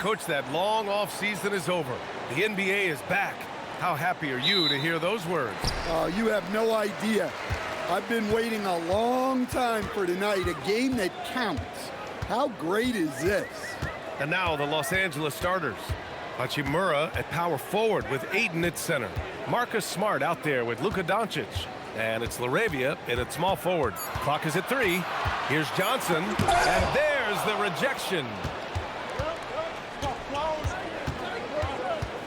Coach, that long off season is over. The NBA is back. How happy are you to hear those words? You have no idea. I've been waiting a long time for tonight, a game that counts. How great is this? And now the Los Angeles starters. Hachimura at power forward with Ayton at center. Marcus Smart out there with Luka Doncic. And it's LaRavia in at small forward. Clock is at 3. Here's Johnson. And there's the rejection.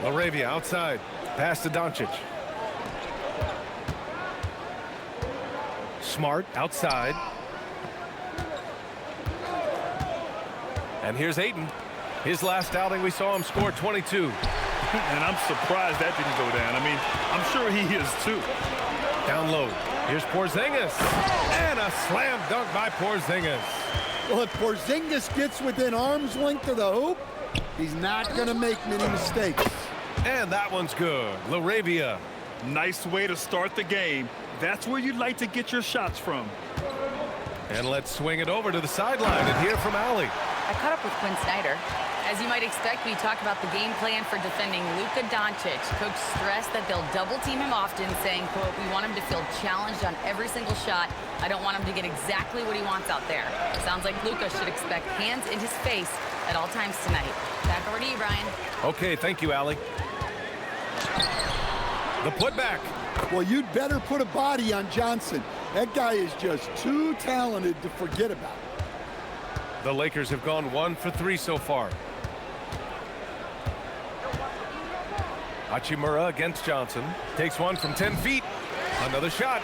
LaRavia outside. Pass to Doncic. Smart outside. And here's Ayton. His last outing, we saw him score 22. And I'm surprised that didn't go down. I mean, I'm sure he is too. Down low. Here's Porzingis. And a slam dunk by Porzingis. Well, if Porzingis gets within arm's length of the hoop, he's not going to make many mistakes. And that one's good. LaRavia. Nice way to start the game. That's where you'd like to get your shots from. And let's swing it over to the sideline and hear from Allie. I caught up with Quinn Snyder. As you might expect, we talked about the game plan for defending Luka Doncic. Coach stressed that they'll double team him often, saying, quote, "We want him to feel challenged on every single shot. I don't want him to get exactly what he wants out there." Sounds like Luka should expect hands in his face at all times tonight. Back over to you, Brian. Okay, thank you, Allie. The putback. Well, you'd better put a body on Johnson. That guy is just too talented to forget about. The Lakers have gone 1 for 3 so far. Hachimura against Johnson. Takes one from 10 feet. Another shot.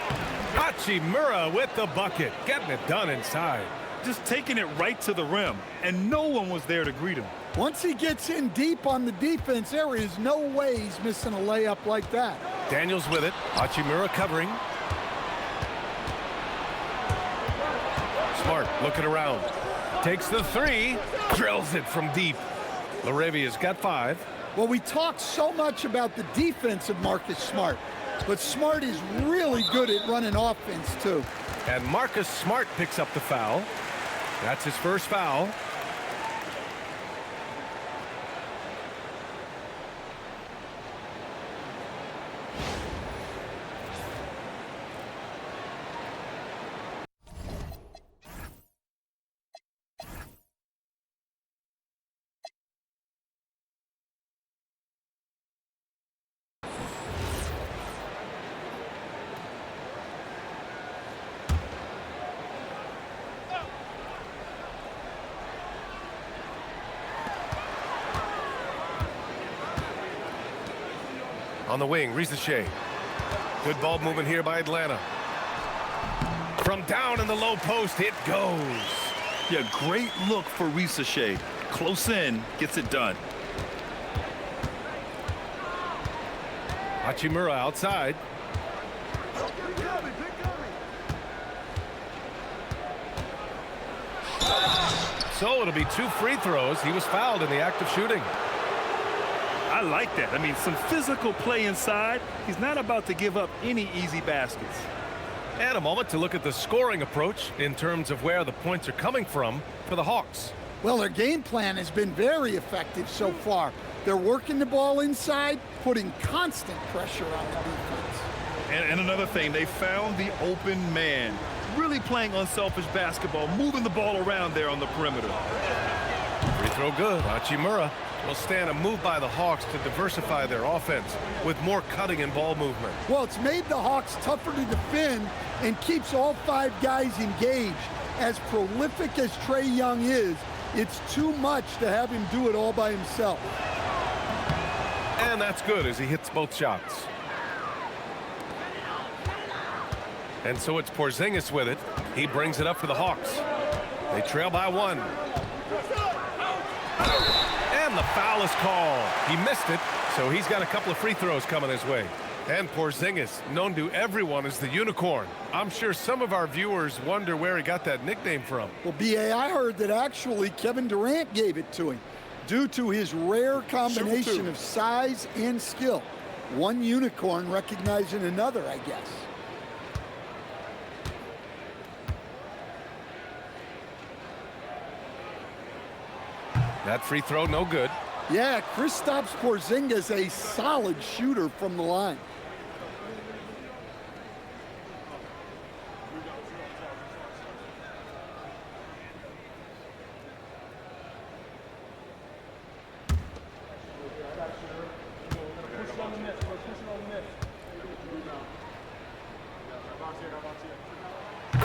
Hachimura with the bucket. Getting it done inside. Just taking it right to the rim, and no one was there to greet him. Once he gets in deep on the defense, there is no way he's missing a layup like that. Daniels with it. Hachimura covering. Smart looking around. Takes the 3. Drills it from deep. LaRavia's got 5. Well, we talk so much about the defense of Marcus Smart, but Smart is really good at running offense, too. And Marcus Smart picks up the foul. That's his first foul. On the wing, Shai. Good ball movement here by Atlanta. From down in the low post, it goes. Yeah, great look for Shai. Close in, gets it done. Hachimura outside. So it'll be 2 free throws. He was fouled in the act of shooting. I like that. I mean, some physical play inside. He's not about to give up any easy baskets. And a moment to look at the scoring approach in terms of where the points are coming from for the Hawks. Well, their game plan has been very effective so far. They're working the ball inside, putting constant pressure on the defense. And another thing, they found the open man. Really playing unselfish basketball, moving the ball around there on the perimeter. Free throw good. Hachimura will stand a move by the Hawks to diversify their offense with more cutting and ball movement. Well, it's made the Hawks tougher to defend and keeps all 5 guys engaged. As prolific as Trae Young is, it's too much to have him do it all by himself. And that's good as he hits both shots. And so it's Porzingis with it. He brings it up for the Hawks. They trail by 1. And the foul is called. He missed it, so he's got a couple of free throws coming his way. And Porzingis, known to everyone as the Unicorn. I'm sure some of our viewers wonder where he got that nickname from. Well, B.A., I heard that actually Kevin Durant gave it to him due to his rare combination of size and skill. One unicorn recognizing another, I guess. That free throw, no good. Yeah, Kristaps Porzingis, a solid shooter from the line.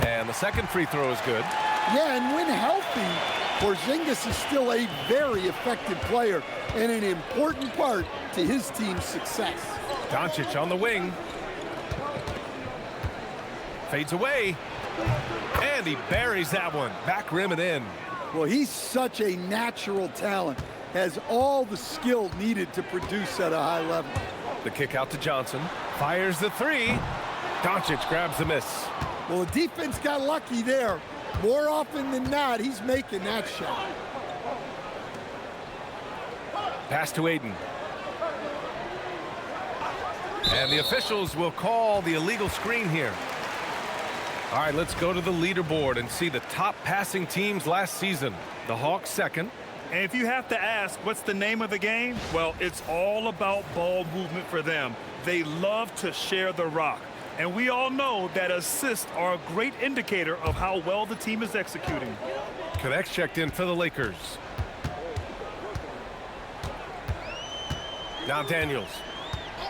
And the second free throw is good. Yeah, and when healthy, Porzingis is still a very effective player and an important part to his team's success. Doncic on the wing. Fades away. And he buries that one. Back rim and in. Well, he's such a natural talent. Has all the skill needed to produce at a high level. The kick out to Johnson. Fires the three. Doncic grabs the miss. Well, the defense got lucky there. More often than not, he's making that shot. Pass to Aiden. And the officials will call the illegal screen here. All right, let's go to the leaderboard and see the top passing teams last season. The Hawks second. And if you have to ask, what's the name of the game? Well, it's all about ball movement for them. They love to share the rock. And we all know that assists are a great indicator of how well the team is executing. Connects checked in for the Lakers. Now Daniels.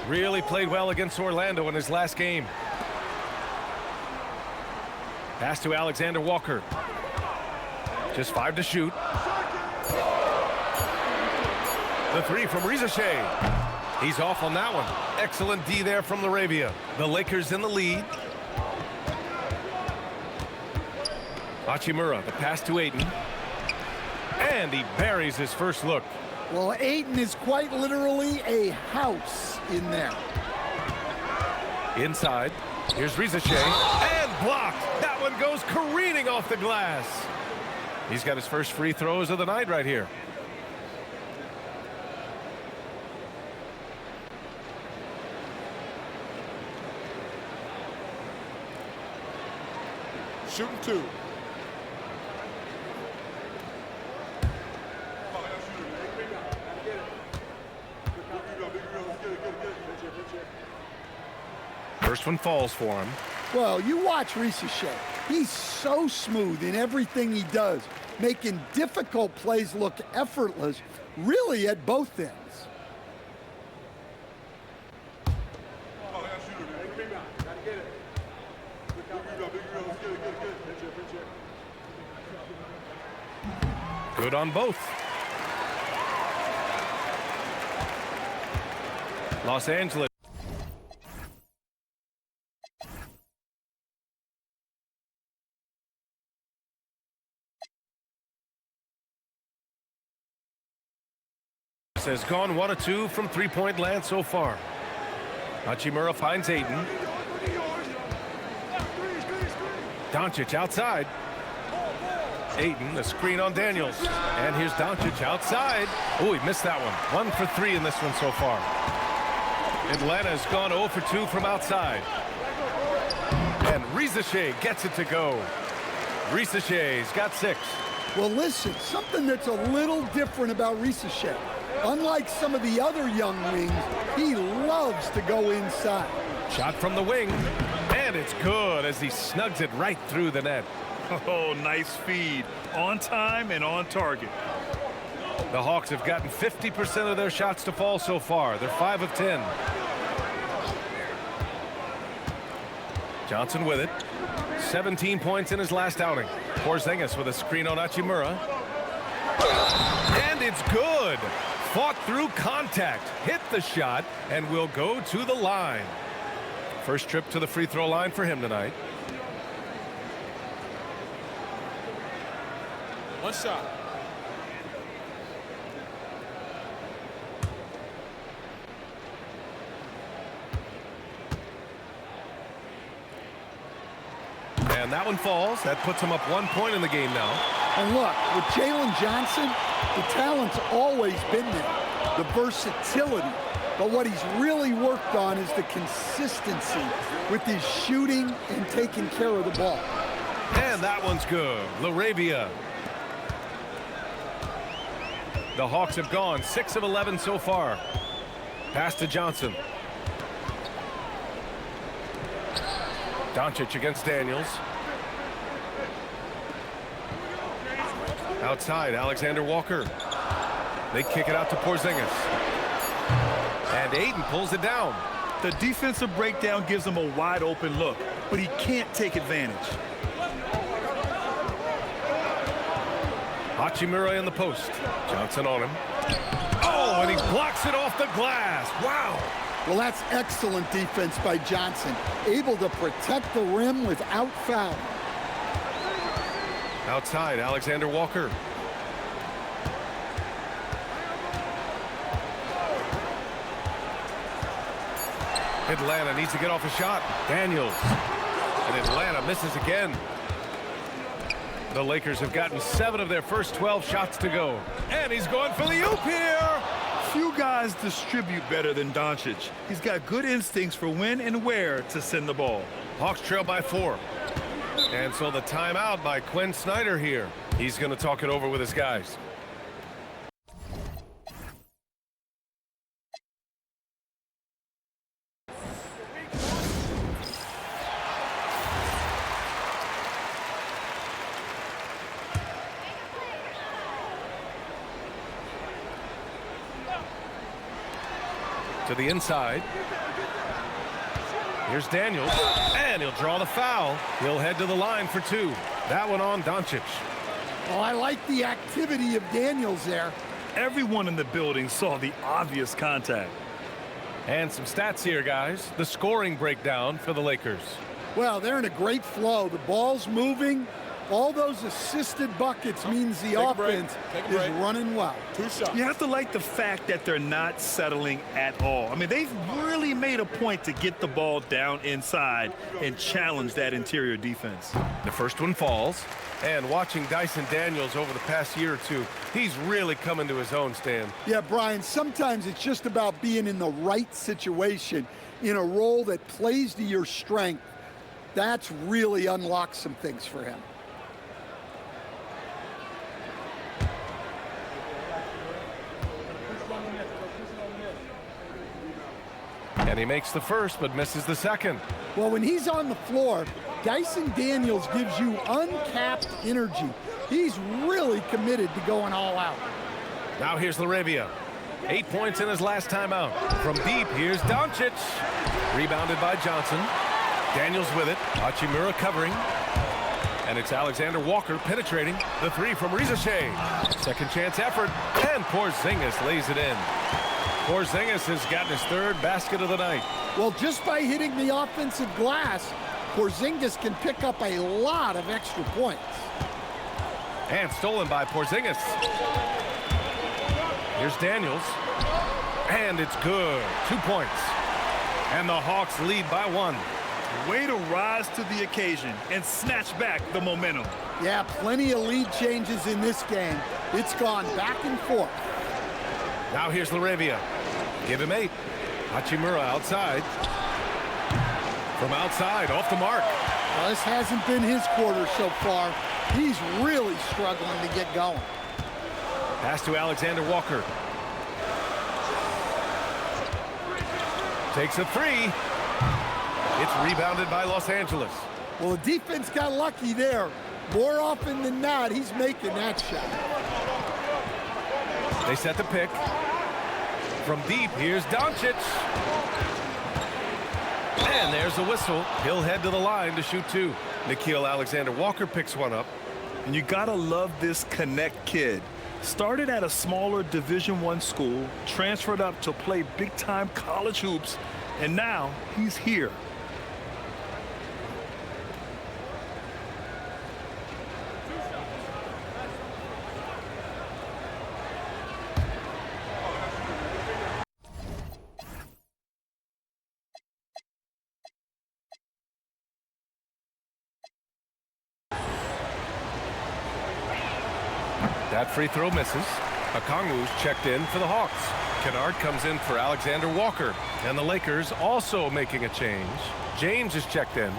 Really played well against Orlando in his last game. Pass to Alexander Walker. Just 5 to shoot. The three from Shai. He's off on that one. Excellent D there from LaRavia. The Lakers in the lead. Hachimura, the pass to Aiden. And he buries his first look. Well, Aiden is quite literally a house in there. Inside. Here's Shai. And blocked. That one goes careening off the glass. He's got his first free throws of the night right here. Shooting 2. First one falls for him. Well, you watch Shai. He's so smooth in everything he does, making difficult plays look effortless, really at both ends. Good on both. Los Angeles. Has gone 1 of 2 from three-point land so far. Hachimura finds Aiden. Doncic outside. Aiden, a screen on Daniels. And here's Doncic outside. Oh, he missed that one. 1 for 3 in this one so far. Atlanta's gone 0 for 2 from outside. And Shai gets it to go. Shai's got 6. Well, listen, something that's a little different about Shai. Unlike some of the other young wings, he loves to go inside. Shot from the wing. And it's good as he snugs it right through the net. Oh, nice feed. On time and on target. The Hawks have gotten 50% of their shots to fall so far. They're 5 of 10. Johnson with it. 17 points in his last outing. Porzingis with a screen on Hachimura. And it's good. Fought through contact. Hit the shot and will go to the line. First trip to the free throw line for him tonight. One shot. And that one falls. That puts him up 1 point in the game now. And look, with Jalen Johnson, the talent's always been there, the versatility. But what he's really worked on is the consistency with his shooting and taking care of the ball. And that one's good. LaRavia. The Hawks have gone 6 of 11 so far. Pass to Johnson. Doncic against Daniels. Outside, Alexander Walker. They kick it out to Porzingis. And Ayton pulls it down. The defensive breakdown gives him a wide open look, but he can't take advantage. Hachimura in the post. Johnson on him. Oh, and he blocks it off the glass. Wow. Well, that's excellent defense by Johnson. Able to protect the rim without foul. Outside, Alexander Walker. Atlanta needs to get off a shot. Daniels. And Atlanta misses again. The Lakers have gotten 7 of their first 12 shots to go. And he's going for the oop here. Few guys distribute better than Doncic. He's got good instincts for when and where to send the ball. Hawks trail by 4. And so the timeout by Quinn Snyder here. He's going to talk it over with his guys. To the inside. Here's Daniels, and he'll draw the foul. He'll head to the line for 2. That one on Doncic. Oh, I like the activity of Daniels there. Everyone in the building saw the obvious contact. And some stats here, guys. The scoring breakdown for the Lakers. Well, they're in a great flow. The ball's moving. All those assisted buckets means the offense is running well. 2 shots. You have to like the fact that they're not settling at all. I mean, they've really made a point to get the ball down inside and challenge that interior defense. The first one falls. And watching Dyson Daniels over the past year or two, he's really coming to his own, Stan. Yeah, Brian, sometimes it's just about being in the right situation, in a role that plays to your strength. That's really unlocked some things for him. And he makes the first, but misses the second. Well, when he's on the floor, Dyson Daniels gives you uncapped energy. He's really committed to going all out. Now here's LaRavia. 8 points in his last time out. From deep, here's Doncic. Rebounded by Johnson. Daniels with it. Hachimura covering. And it's Alexander Walker penetrating. The 3 from Reza Shai. Second chance effort. And Porzingis lays it in. Porzingis has gotten his 3rd basket of the night. Well, just by hitting the offensive glass, Porzingis can pick up a lot of extra points. And stolen by Porzingis. Here's Daniels. And it's good. 2 points. And the Hawks lead by 1. Way to rise to the occasion and snatch back the momentum. Yeah, plenty of lead changes in this game. It's gone back and forth. Now here's LaRavia. Give him 8. Hachimura outside. From outside, off the mark. Well, this hasn't been his quarter so far. He's really struggling to get going. Pass to Alexander Walker. Takes a 3. It's rebounded by Los Angeles. Well, the defense got lucky there. More often than not, he's making that shot. They set the pick. From deep, here's Doncic. And there's the whistle. He'll head to the line to shoot 2. Nickeil Alexander-Walker picks one up. And you gotta love this Connect kid. Started at a smaller Division I school, transferred up to play big-time college hoops, and now he's here. That free throw misses. Okongwu's checked in for the Hawks. Kennard comes in for Alexander Walker. And the Lakers also making a change. James is checked in.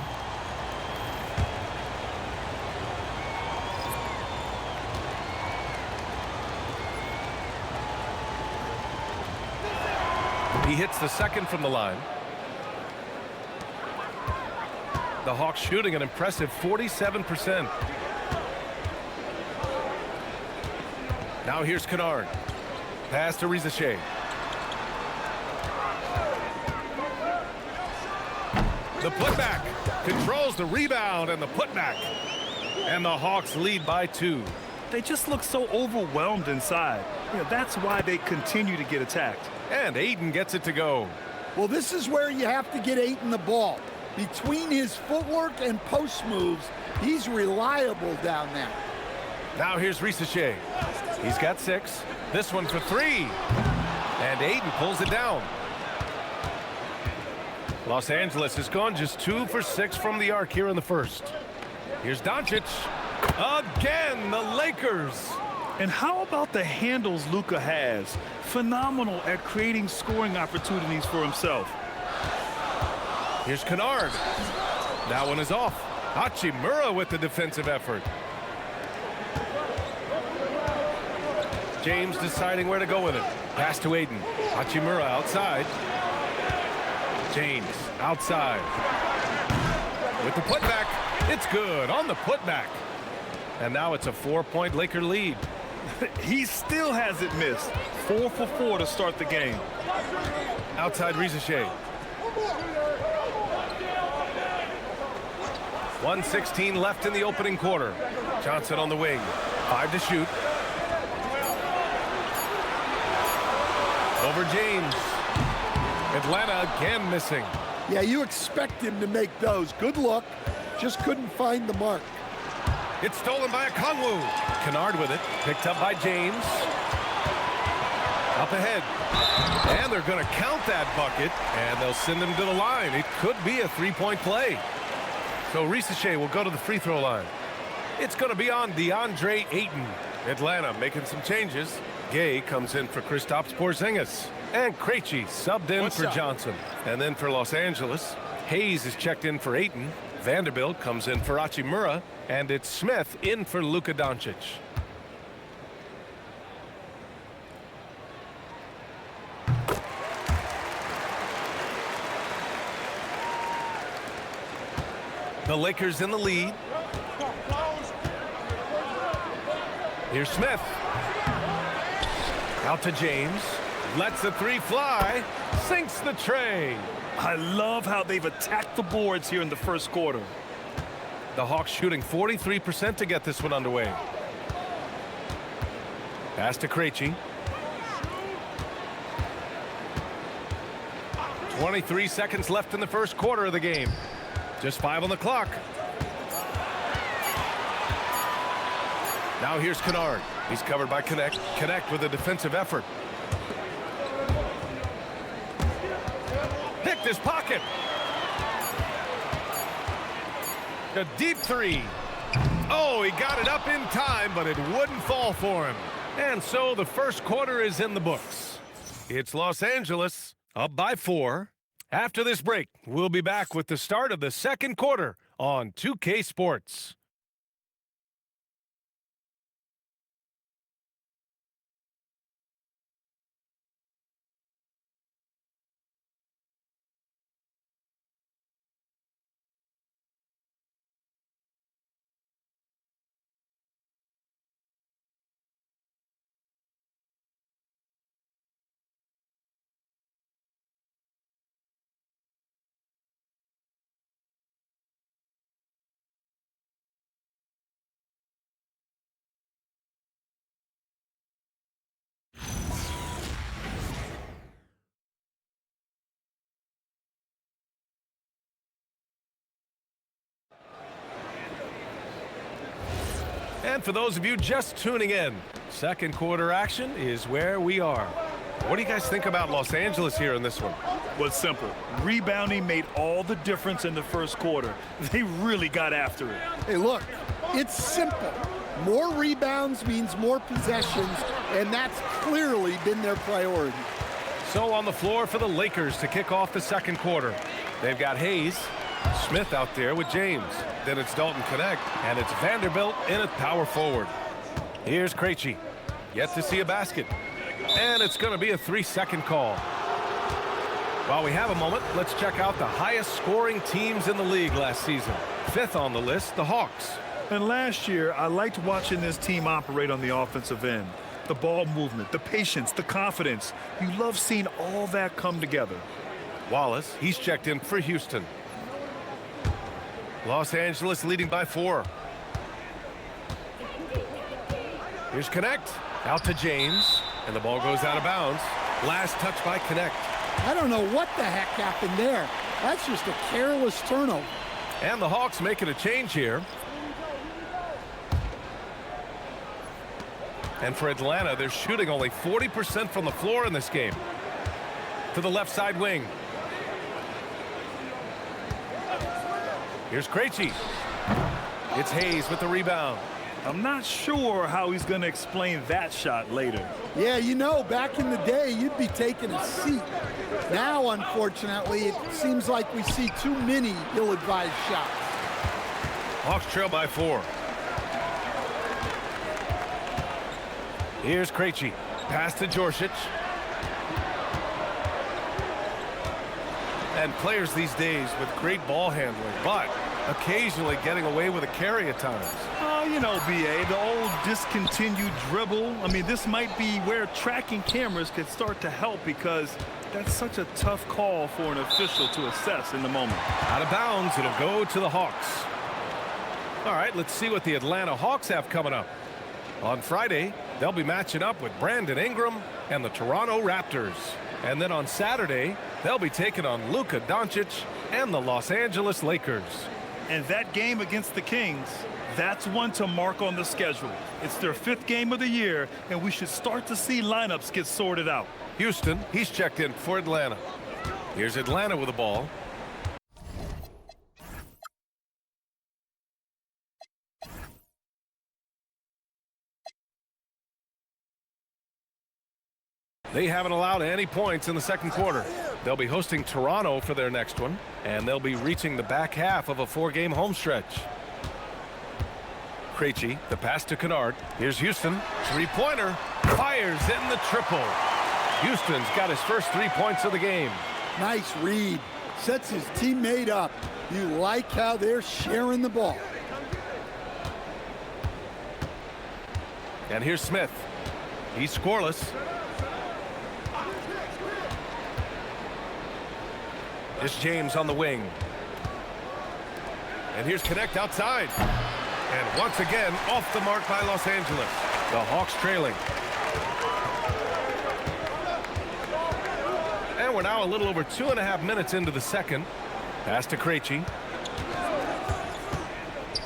He hits the second from the line. The Hawks shooting an impressive 47%. Now here's Kennard. Pass to Shai. The putback controls the rebound and the putback. And the Hawks lead by 2. They just look so overwhelmed inside. That's why they continue to get attacked. And Ayton gets it to go. Well, this is where you have to get Ayton the ball. Between his footwork and post moves, he's reliable down there. Now here's Shai. He's got 6. This one for 3. And Ayton pulls it down. Los Angeles has gone just 2 for 6 from the arc here in the first. Here's Doncic. Again, the Lakers. And how about the handles Luka has? Phenomenal at creating scoring opportunities for himself. Here's Kennard. That one is off. Hachimura with the defensive effort. James deciding where to go with it. Pass to Ayton. Hachimura outside. James outside. With the putback. It's good on the putback. And now it's a 4-point Laker lead. He still hasn't missed. 4 for 4 to start the game. Outside Shai. 1:16 left in the opening quarter. Johnson on the wing. 5 to shoot. Over James. Atlanta again missing. Yeah, you expect him to make those. Good look. Just couldn't find the mark. It's stolen by Okongwu. Kennard with it. Picked up by James. Up ahead. And they're going to count that bucket. And they'll send him to the line. It could be a 3-point play. So Shai will go to the free throw line. It's going to be on DeAndre Ayton. Atlanta making some changes. Gay comes in for Kristaps Porzingis. And Krejci subbed in for Johnson. And then for Los Angeles, Hayes is checked in for Ayton. Vanderbilt comes in for Hachimura. And it's Smith in for Luka Doncic. The Lakers in the lead. Here's Smith. Out to James. Lets the 3 fly. Sinks the tray. I love how they've attacked the boards here in the first quarter. The Hawks shooting 43% to get this one underway. Pass to Krejci. 23 seconds left in the first quarter of the game. Just 5 on the clock. Now here's Kennard. He's covered by Connect. Connect with a defensive effort. Picked his pocket. A deep 3. Oh, he got it up in time, but it wouldn't fall for him. And so the first quarter is in the books. It's Los Angeles up by 4. After this break, we'll be back with the start of the second quarter on 2K Sports. And for those of you just tuning in, second quarter action is where we are. What do you guys think about Los Angeles here in this one? Well, it's simple. Rebounding made all the difference in the first quarter. They really got after it. Hey, look, it's simple. More rebounds means more possessions, and that's clearly been their priority. So on the floor for the Lakers to kick off the second quarter. They've got Hayes, Smith out there with James. Then it's Dalton Connect, and it's Vanderbilt in at power forward. Here's Krejci. Yet to see a basket. And it's going to be a 3-second call. While we have a moment, let's check out the highest scoring teams in the league last season. 5th on the list, the Hawks. And last year, I liked watching this team operate on the offensive end. The ball movement, the patience, the confidence. You love seeing all that come together. Wallace, he's checked in for Houston. Los Angeles leading by 4. Here's Connect. Out to James. And the ball goes out of bounds. Last touch by Connect. I don't know what the heck happened there. That's just a careless turnover. And the Hawks making a change here. And for Atlanta, they're shooting only 40% from the floor in this game. To the left side wing. Here's Krejci. It's Hayes with the rebound. I'm not sure how he's going to explain that shot later. Yeah, you know, back in the day, you'd be taking a seat. Now, unfortunately, it seems like we see too many ill-advised shots. Hawks trail by 4. Here's Krejci. Pass to Djorcic. And players these days with great ball handling, but occasionally getting away with a carry at times. You know, B.A., the old discontinued dribble. I mean, this might be where tracking cameras could start to help because that's such a tough call for an official to assess in the moment. Out of bounds, it'll go to the Hawks. All right, let's see what the Atlanta Hawks have coming up. On Friday, they'll be matching up with Brandon Ingram and the Toronto Raptors. And then on Saturday, they'll be taking on Luka Doncic and the Los Angeles Lakers. And that game against the Kings, that's one to mark on the schedule. It's their 5th game of the year, and we should start to see lineups get sorted out. Houston, he's checked in for Atlanta. Here's Atlanta with the ball. They haven't allowed any points in the second quarter. They'll be hosting Toronto for their next one, and they'll be reaching the back half of a 4-game home stretch. Krejci, the pass to Kennard. Here's Houston. 3-pointer. Fires in the triple. Houston's got his first 3 points of the game. Nice read. Sets his teammate up. You like how they're sharing the ball. And here's Smith. He's scoreless. It's James on the wing. And here's Connect outside. And once again, off the mark by Los Angeles. The Hawks trailing. And we're now a little over 2.5 minutes into the second. Pass to Krejci.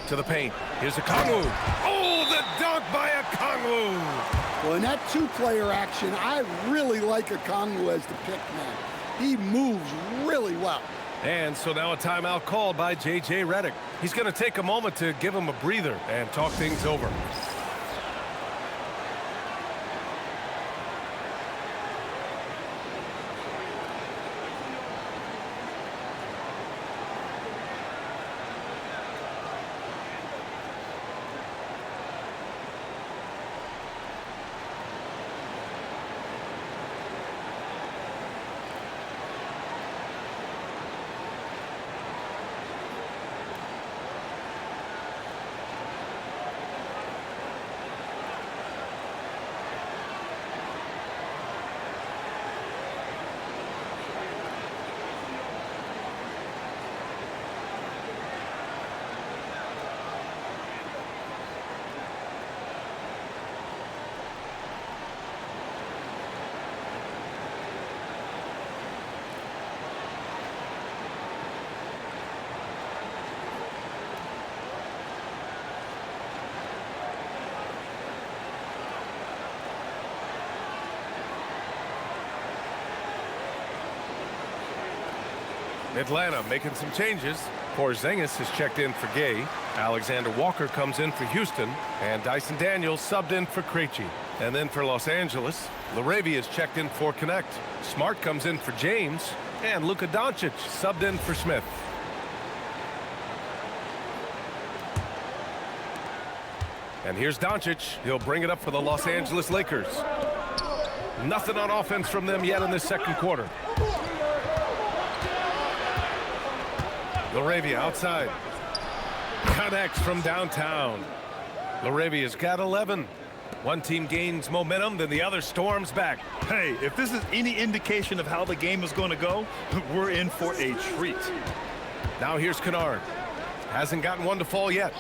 To the paint. Here's Okongwu. Oh, the dunk by Okongwu. Well, in that 2-player action, I really like Okongwu as the pick man. He moves really well. And so now a timeout called by J.J. Redick. He's going to take a moment to give him a breather and talk things over. Atlanta making some changes. Porzingis has checked in for Gay. Alexander Walker comes in for Houston. And Dyson Daniels subbed in for Krejci. And then for Los Angeles, LaRavia is checked in for Connect. Smart comes in for James. And Luka Doncic subbed in for Smith. And here's Doncic. He'll bring it up for the Los Angeles Lakers. Nothing on offense from them yet in this second quarter. LaRavia outside. Connects from downtown. LaRavia's got 11. One team gains momentum, then the other storms back. Hey, if this is any indication of how the game is going to go, we're in for a treat. Now here's Kennard. Hasn't gotten one to fall yet.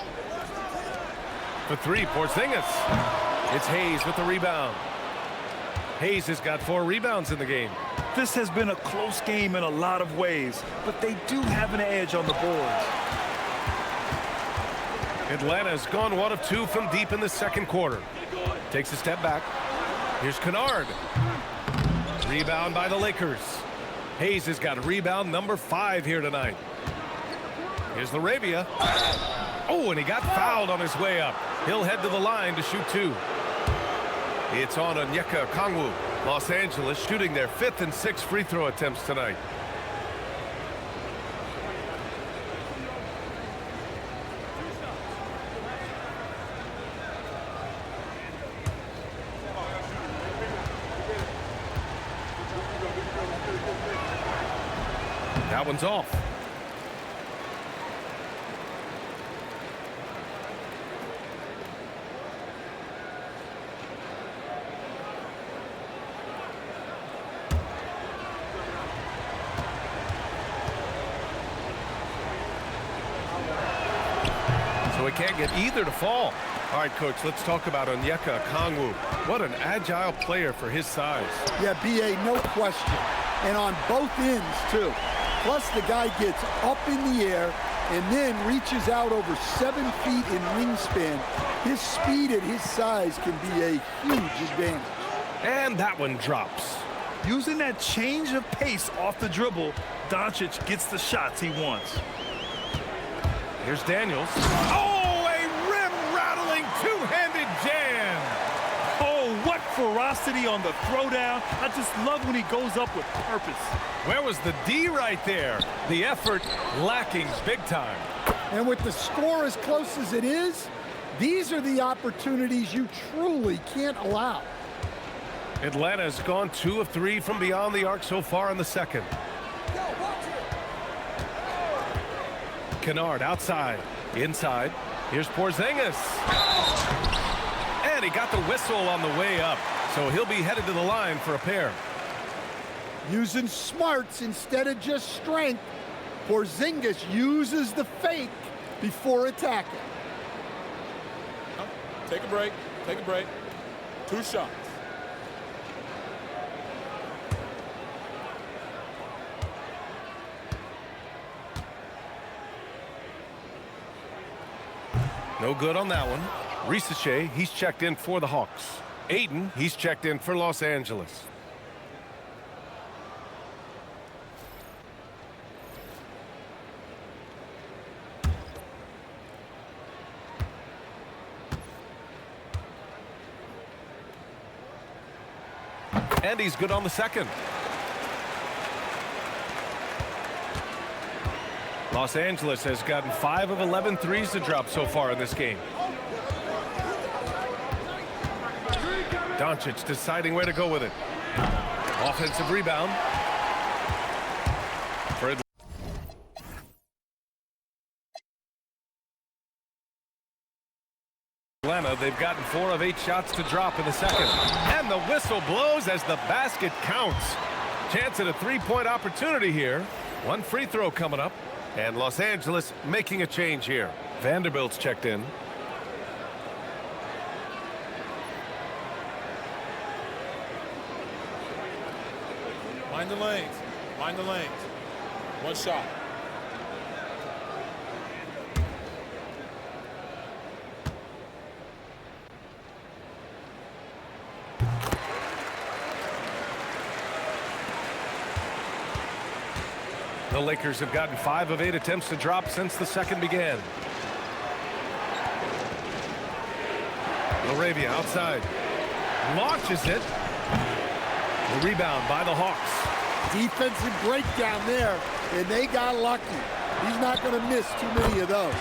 For three, Porzingis. It's Hayes with the rebound. Hayes has got 4 rebounds in the game. This has been a close game in a lot of ways, but they do have an edge on the boards. Atlanta's gone 1 of 2 from deep in the second quarter. Takes a step back. Here's Kennard. Rebound by the Lakers. Hayes has got rebound number 5 here tonight. Here's LaRavia. Oh, and he got fouled on his way up. He'll head to the line to shoot 2. It's on Onyeka Okongwu. Los Angeles shooting their 5th and 6th free throw attempts tonight. That one's off. So we can't get either to fall. All right, Coach, let's talk about Onyeka Okongwu. What an agile player for his size. Yeah, B.A., no question. And on both ends, too. Plus, the guy gets up in the air and then reaches out over 7 feet in wingspan. His speed at his size can be a huge advantage. And that one drops. Using that change of pace off the dribble, Doncic gets the shots he wants. Here's Daniels. Oh, a rim-rattling two-handed jam. Oh, what ferocity on the throwdown. I just love when he goes up with purpose. Where was the D right there? The effort lacking big time. And with the score as close as it is, these are the opportunities you truly can't allow. Atlanta's gone 2 of 3 from beyond the arc so far in the second. Kennard outside. Inside. Here's Porzingis. And he got the whistle on the way up. So he'll be headed to the line for a pair. Using smarts instead of just strength, Porzingis uses the fake before attacking. Take a break. Take a break. 2 shots. No good on that one. Shai, he's checked in for the Hawks. Aiden, he's checked in for Los Angeles. And he's good on the second. Los Angeles has gotten 5 of 11 threes to drop so far in this game. Doncic deciding where to go with it. Offensive rebound. For Atlanta, they've gotten 4 of 8 shots to drop in the second. And the whistle blows as the basket counts. Chance at a 3-point opportunity here. 1 free throw coming up. And Los Angeles making a change here. Vanderbilt's checked in. Mind the lanes. Mind the lanes. 1 shot. The Lakers have gotten 5 of 8 attempts to drop since the second began. LaRavia outside. Launches it. The rebound by the Hawks. Defensive breakdown there, and they got lucky. He's not going to miss too many of those.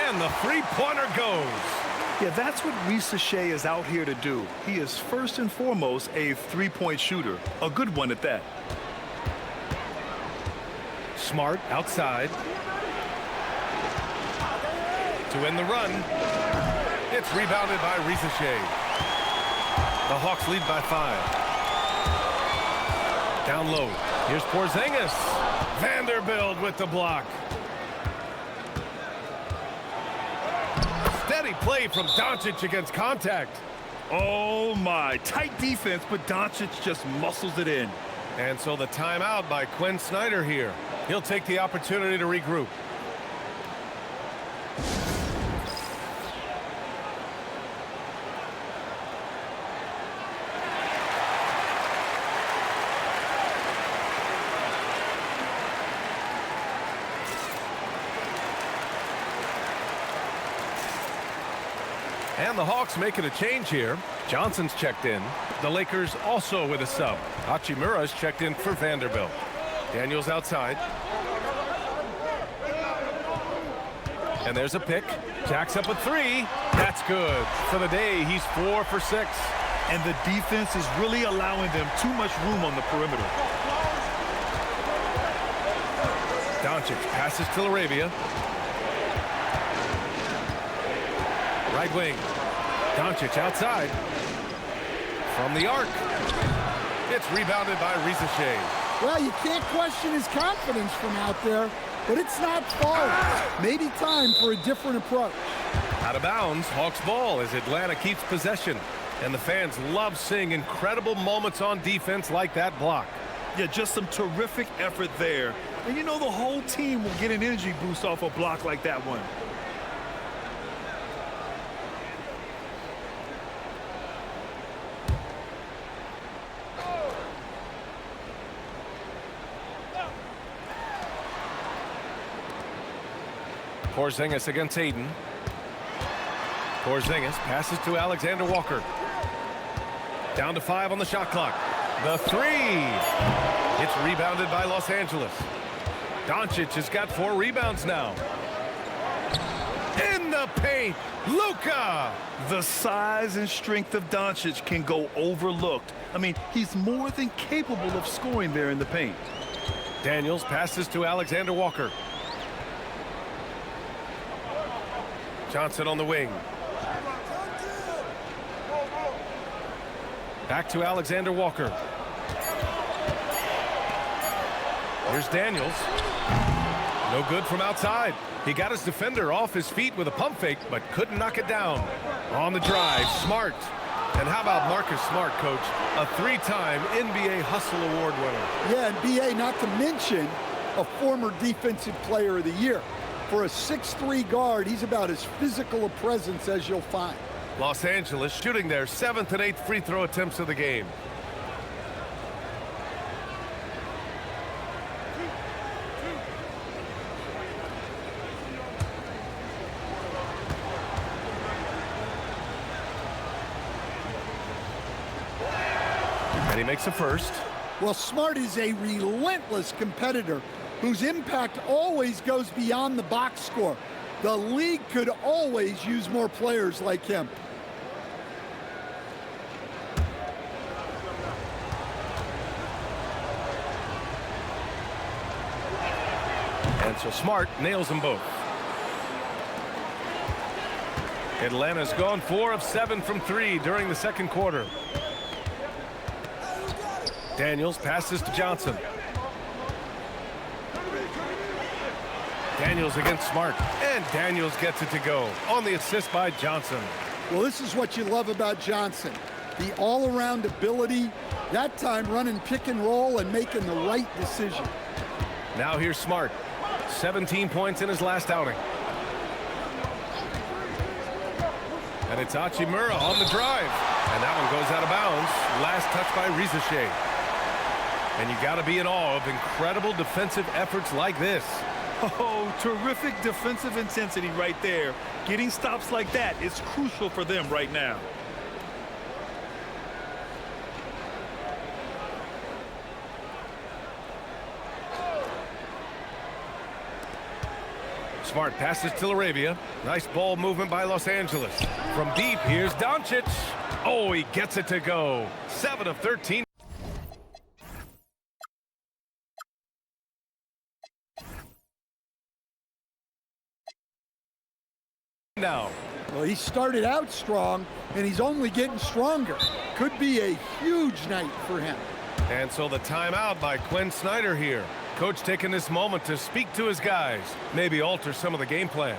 And the three-pointer goes. Yeah, that's what Shai is out here to do. He is first and foremost a 3-point shooter, a good one at that. Smart outside. To end the run, it's rebounded by Shai. The Hawks lead by 5. Down low. Here's Porzingis. Vanderbilt with the block. Steady play from Doncic against contact. Oh, my. Tight defense, but Doncic just muscles it in. And so the timeout by Quinn Snyder here. He'll take the opportunity to regroup. And the Hawks making a change here. Johnson's checked in. The Lakers also with a sub. Hachimura's checked in for Vanderbilt. Daniels outside. And there's a pick. Jacks up a 3. That's good. For the day, he's 4 for 6. And the defense is really allowing them too much room on the perimeter. Doncic passes to Laravia. Right wing. Doncic outside. From the arc. It's rebounded by Shai. Well, you can't question his confidence from out there, but it's not far. Maybe time for a different approach. Out of bounds, Hawks ball as Atlanta keeps possession. And the fans love seeing incredible moments on defense like that block. Yeah, just some terrific effort there. And you know the whole team will get an energy boost off a block like that one. Porzingis against Aiden. Porzingis passes to Alexander Walker. Down to 5 on the shot clock. The 3. It's rebounded by Los Angeles. Doncic has got 4 rebounds now. In the paint, Luka. The size and strength of Doncic can go overlooked. I mean, he's more than capable of scoring there in the paint. Daniels passes to Alexander Walker. Johnson on the wing. Back to Alexander Walker. Here's Daniels. No good from outside. He got his defender off his feet with a pump fake, but couldn't knock it down. On the drive, Smart. And how about Marcus Smart, Coach? A 3-time NBA Hustle Award winner. Yeah, and B.A., not to mention a former Defensive Player of the Year. For a 6'3" guard, he's about as physical a presence as you'll find. Los Angeles shooting their 7th and 8th free throw attempts of the game. And he makes a first. Well, Smart is a relentless competitor whose impact always goes beyond the box score. The league could always use more players like him. And so Smart nails them both. Atlanta's gone 4 of 7 from 3 during the second quarter. Daniels passes to Johnson. Daniels against Smart, and Daniels gets it to go on the assist by Johnson. Well, this is what you love about Johnson. The all-around ability, that time running pick and roll and making the right decision. Now here's Smart. 17 points in his last outing. And it's Hachimura on the drive. And that one goes out of bounds. Last touch by Shai. And you got to be in awe of incredible defensive efforts like this. Oh, terrific defensive intensity right there. Getting stops like that is crucial for them right now. Smart passes to Laravia. Nice ball movement by Los Angeles. From deep, here's Doncic. Oh, he gets it to go. 7 of 13. now. Well, he started out strong, and he's only getting stronger. Could be a huge night for him. And so the timeout by Quinn Snyder here. Coach taking this moment to speak to his guys, maybe alter some of the game plan.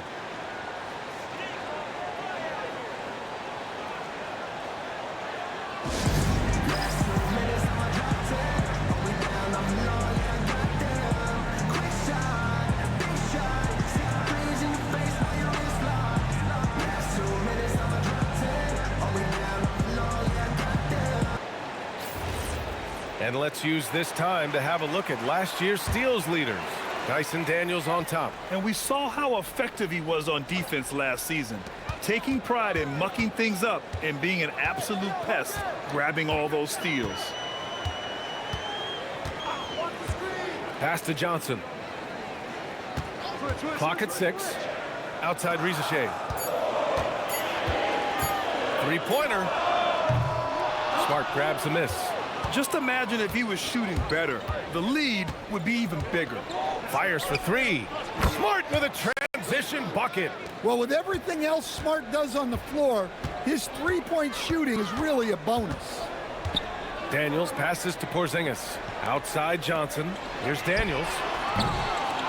And let's use this time to have a look at last year's steals leaders. Dyson Daniels on top. And we saw how effective he was on defense last season, taking pride in mucking things up and being an absolute pest, grabbing all those steals. Pass to Johnson. Clock at 6. Outside Rizashea. Three-pointer. Smart grabs a miss. Just imagine if he was shooting better. The lead would be even bigger. Fires for three. Smart with a transition bucket. Well, with everything else Smart does on the floor, his three-point shooting is really a bonus. Daniels passes to Porzingis. Outside Johnson. Here's Daniels.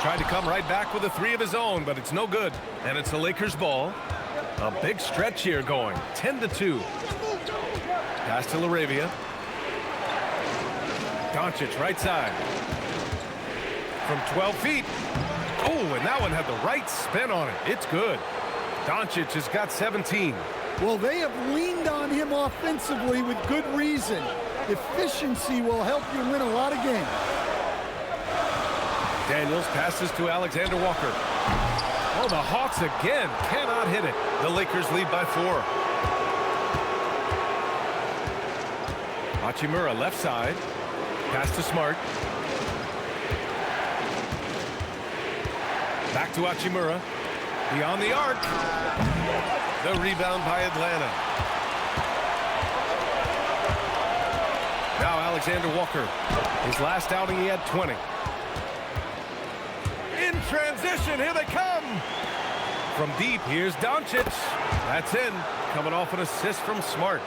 Tried to come right back with a three of his own, but it's no good. And it's the Lakers' ball. A big stretch here going. 10-2. Pass to LaRavia. Doncic right side. From 12 feet. Oh, and that one had the right spin on it. It's good. Doncic has got 17. Well, they have leaned on him offensively with good reason. Efficiency will help you win a lot of games. Daniels passes to Alexander Walker. Oh, the Hawks again cannot hit it. The Lakers lead by 4. Hachimura left side. Pass to Smart. Back to Hachimura. Beyond the arc. The rebound by Atlanta. Now Alexander Walker. His last outing he had 20. In transition, here they come. From deep, here's Doncic. That's in. Coming off an assist from Smart.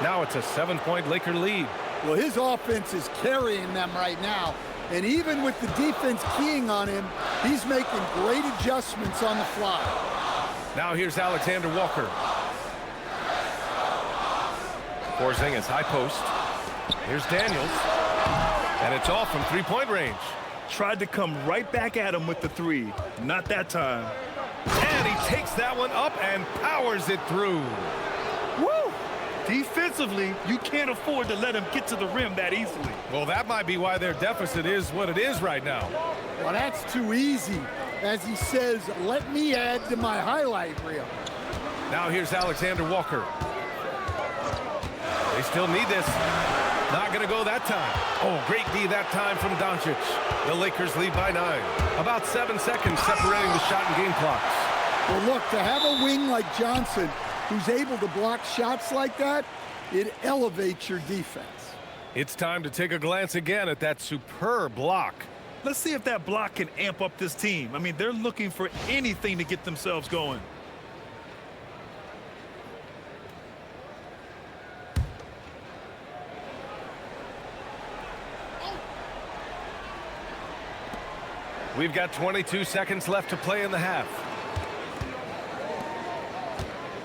Now it's a 7-point Laker lead. Well, his offense is carrying them right now. And even with the defense keying on him, he's making great adjustments on the fly. Now here's Alexander Walker. Porzingis, high post. Here's Daniels. And it's off from three-point range. Tried to come right back at him with the three. Not that time. And he takes that one up and powers it through. Woo! Defensively, you can't afford to let him get to the rim that easily. Well, that might be why their deficit is what it is right now. Well, that's too easy. As he says, let me add to my highlight reel. Now here's Alexander Walker. They still need this. Not going to go that time. Oh, great D that time from Doncic. The Lakers lead by 9. About 7 seconds separating the shot and game clocks. Well, look, to have a wing like Johnson who's able to block shots like that, it elevates your defense. It's time to take a glance again at that superb block. Let's see if that block can amp up this team. I mean, they're looking for anything to get themselves going. We've got 22 seconds left to play in the half.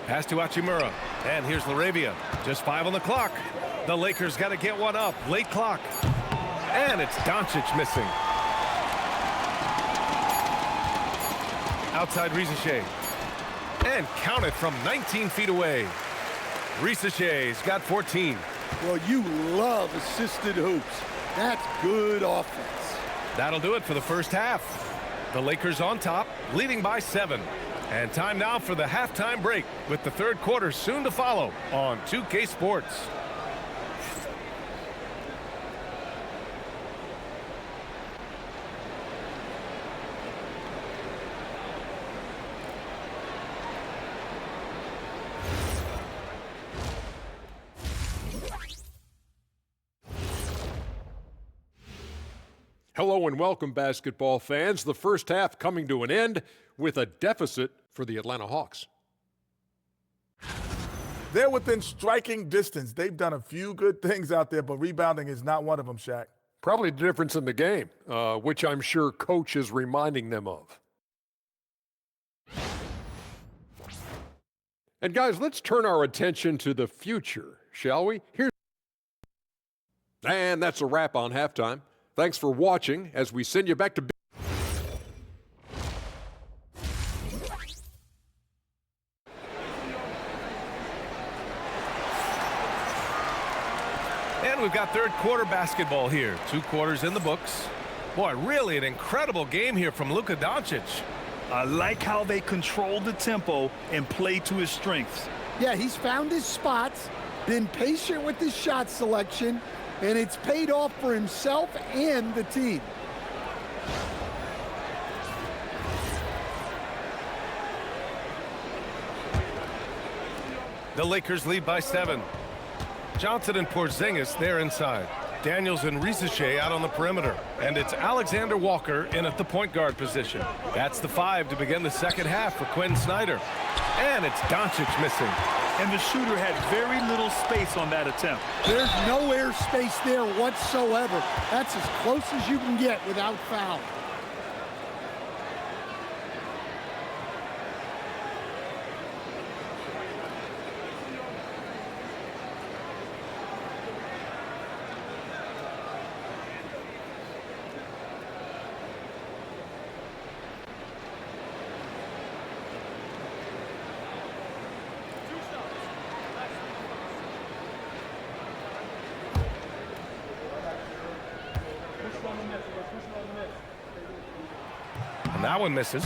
Pass to Hachimura. And here's LaRavia. Just 5 on the clock. The Lakers got to get one up. Late clock. And it's Doncic missing. Outside Rizashea. And count it from 19 feet away. Rizashea's got 14. Well, you love assisted hoops. That's good offense. That'll do it for the first half. The Lakers on top, leading by 7. And time now for the halftime break, with the third quarter soon to follow on 2K Sports. Hello and welcome, basketball fans. The first half coming to an end with a deficit for the Atlanta Hawks. They're within striking distance. They've done a few good things out there, but rebounding is not one of them, Shaq. Probably the difference in the game, which I'm sure Coach is reminding them of. And guys, let's turn our attention to the future, shall we? And that's a wrap on halftime. Thanks for watching as we send you back to And we've got third quarter basketball here. 2 quarters in the books. Boy, really an incredible game here from Luka Doncic. I like how they control the tempo and play to his strengths. Yeah, he's found his spots, been patient with his shot selection, and it's paid off for himself and the team. The Lakers lead by 7. Johnson and Porzingis there inside. Daniels and Risache out on the perimeter. And it's Alexander Walker in at the point guard position. That's the 5 to begin the second half for Quinn Snyder. And it's Doncic missing. And the shooter had very little space on that attempt. There's no air space there whatsoever. That's as close as you can get without foul. And that one misses.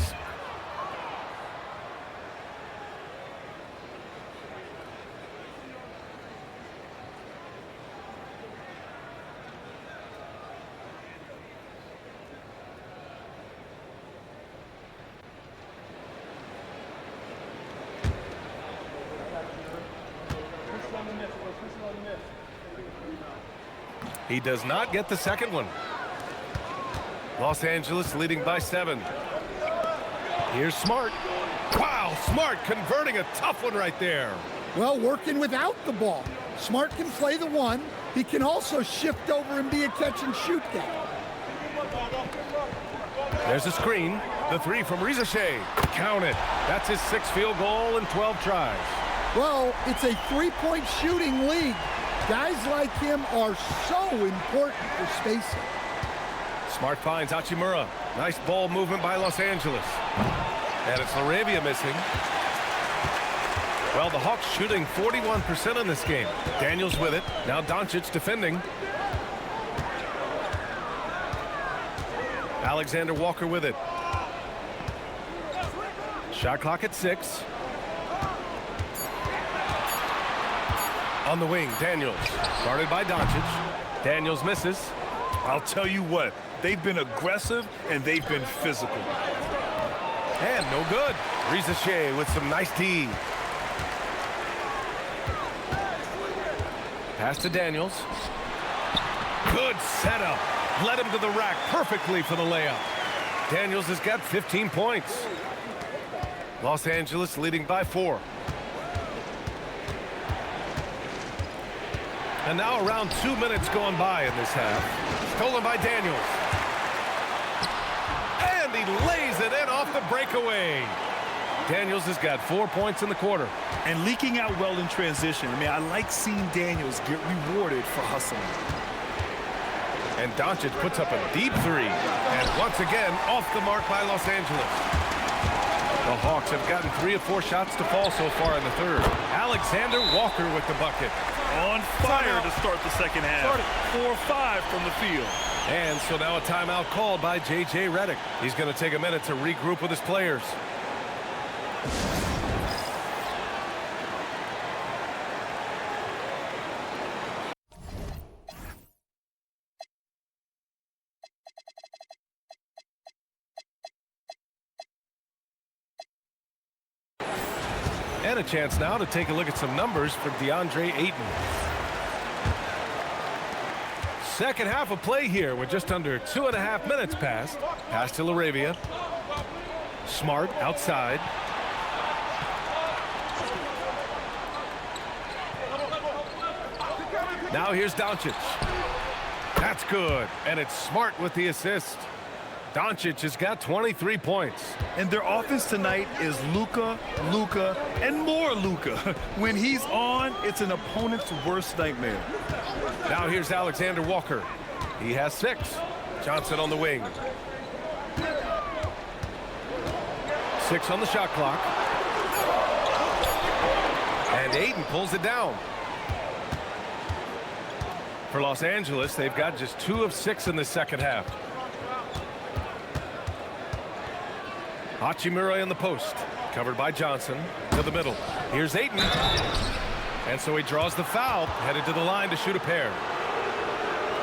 He does not get the second one. Los Angeles leading by 7. Here's Smart. Wow, Smart converting a tough one right there. Well, working without the ball. Smart can play the 1. He can also shift over and be a catch-and-shoot guy. There's a screen. The 3 from Risache. Count it. That's his 6th field goal in 12 tries. Well, it's a 3-point shooting league. Guys like him are so important for spacing. Smart finds Hachimura. Nice ball movement by Los Angeles. And it's LaRavia missing. Well, the Hawks shooting 41% in this game. Daniels with it. Now Doncic defending. Alexander Walker with it. Shot clock at 6. On the wing, Daniels. Guarded by Doncic. Daniels misses. I'll tell you what, they've been aggressive and they've been physical. And no good. Risache with some nice D. Pass to Daniels. Good setup. Led him to the rack perfectly for the layup. Daniels has got 15 points. Los Angeles leading by 4. And now around 2 minutes going by in this half. Stolen by Daniels. And he lays it in off the breakaway. Daniels has got 4 points in the quarter. And leaking out well in transition. I mean, I like seeing Daniels get rewarded for hustling. And Doncic puts up a deep 3. And once again, off the mark by Los Angeles. The Hawks have gotten 3 of 4 shots to fall so far in the third. Alexander Walker with the bucket. On fire to start the second half. 4-5 from the field. And so now a timeout called by J.J. Redick. He's going to take a minute to regroup with his players. And a chance now to take a look at some numbers for DeAndre Ayton. Second half of play here with just under 2.5 minutes passed. Pass to LaRavia. Smart outside. Now here's Doncic. That's good, and it's Smart with the assist. Doncic has got 23 points. And their offense tonight is Luka, and more Luka. When he's on, it's an opponent's worst nightmare. Now here's Alexander Walker. He has 6. Johnson on the wing. 6 on the shot clock. And Ayton pulls it down. For Los Angeles, they've got just 2 of 6 in the second half. Hachimura in the post, covered by Johnson, to the middle. Here's Ayton. And so he draws the foul, headed to the line to shoot a pair.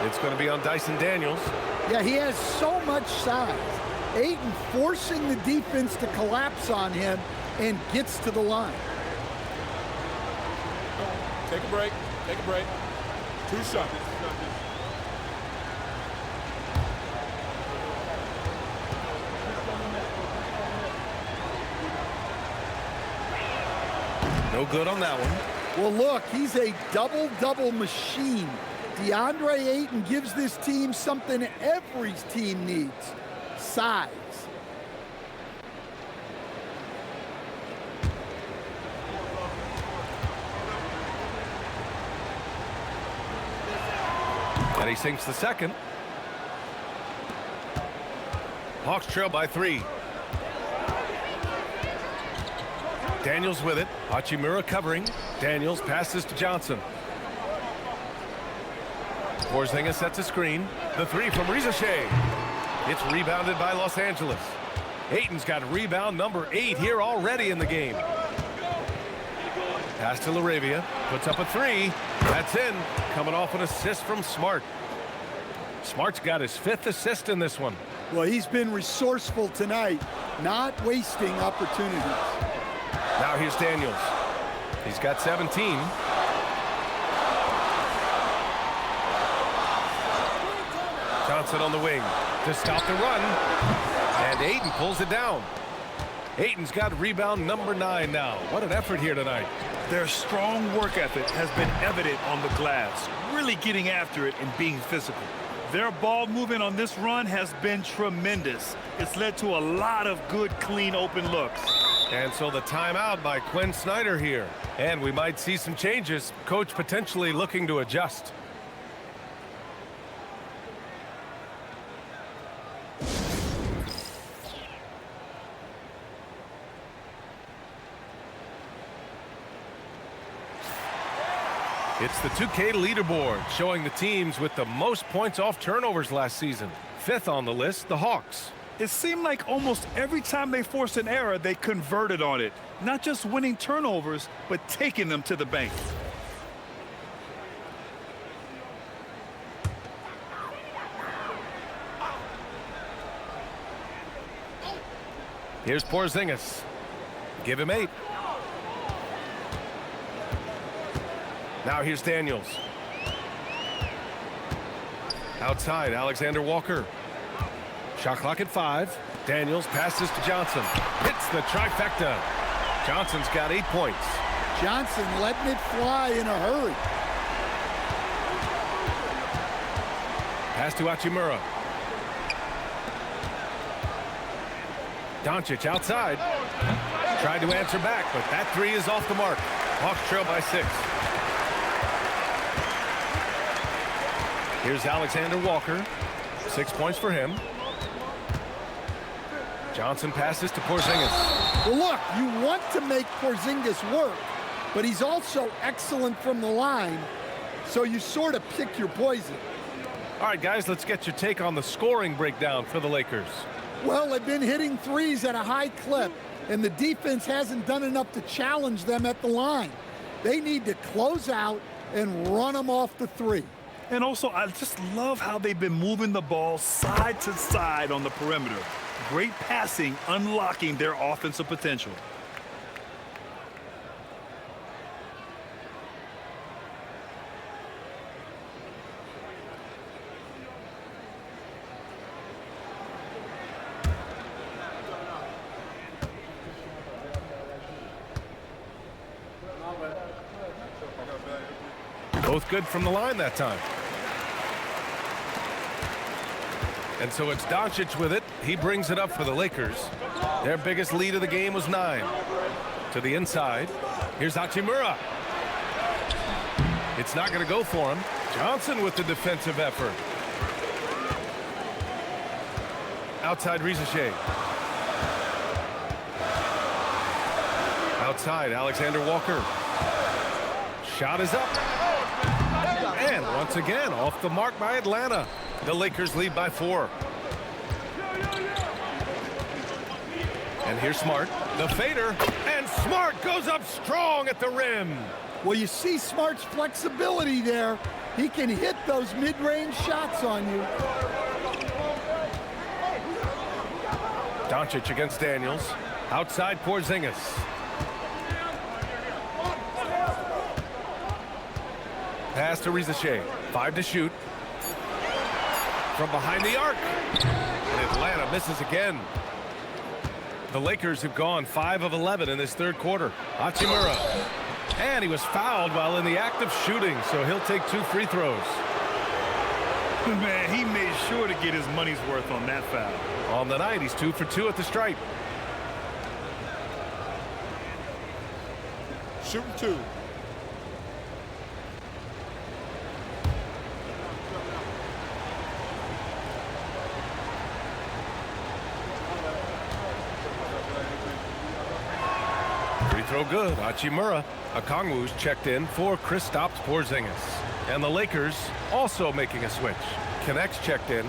It's going to be on Dyson Daniels. Yeah, he has so much size. Ayton forcing the defense to collapse on him and gets to the line. Take a break. Take a break. 2 shots. No good on that one. Well, look, he's a double-double machine. DeAndre Ayton gives this team something every team needs: size. And he sinks the second. Hawks trail by 3. Daniels with it. Hachimura covering. Daniels passes to Johnson. Porzingis sets a screen. The 3 from Shai. It's rebounded by Los Angeles. Ayton's got rebound number 8 here already in the game. Pass to LaRavia. Puts up a 3. That's in. Coming off an assist from Smart. Smart's got his 5th assist in this one. Well, he's been resourceful tonight, not wasting opportunities. Now here's Daniels. He's got 17. Johnson on the wing to stop the run. And Ayton pulls it down. Ayton's got rebound number 9 now. What an effort here tonight. Their strong work ethic has been evident on the glass, really getting after it and being physical. Their ball movement on this run has been tremendous. It's led to a lot of good, clean, open looks. And so the timeout by Quinn Snyder here. And we might see some changes. Coach potentially looking to adjust. It's the 2K leaderboard showing the teams with the most points off turnovers last season. 5th on the list, the Hawks. It seemed like almost every time they forced an error, they converted on it. Not just winning turnovers, but taking them to the bank. Here's Porzingis. Give him 8. Now here's Daniels. Outside, Alexander Walker. Shot clock at 5. Daniels passes to Johnson. Hits the trifecta. Johnson's got 8 points. Johnson letting it fly in a hurry. Pass to Hachimura. Doncic outside. Tried to answer back, but that 3 is off the mark. Hawks trail by 6. Here's Alexander Walker. 6 points for him. Johnson passes to Porzingis. Well, look, you want to make Porzingis work, but he's also excellent from the line, so you sort of pick your poison. All right, guys, let's get your take on the scoring breakdown for the Lakers. Well, they've been hitting threes at a high clip, and the defense hasn't done enough to challenge them at the line. They need to close out and run them off the 3. And also, I just love how they've been moving the ball side to side on the perimeter. Great passing, unlocking their offensive potential. Both good from the line that time. And so it's Doncic with it. He brings it up for the Lakers. Their biggest lead of the game was 9. To the inside. Here's Hachimura. It's not going to go for him. Johnson with the defensive effort. Outside Riza Shai. Outside Alexander Walker. Shot is up. And once again off the mark by Atlanta. The Lakers lead by 4. And here's Smart. The fader. And Smart goes up strong at the rim. Well, you see Smart's flexibility there. He can hit those mid-range shots on you. Doncic against Daniels. Outside Porzingis. Pass to Riza Shai. 5 to shoot. From behind the arc. And Atlanta misses again. The Lakers have gone 5 of 11 in this third quarter. Hachimura. And he was fouled while in the act of shooting, so he'll take 2 free throws. Man, he made sure to get his money's worth on that foul. On the night, he's 2 for 2 at the stripe. Shooting 2. Free throw good. Hachimura. Okongwu's checked in for Kristaps Porzingis. And the Lakers also making a switch. Connects checked in.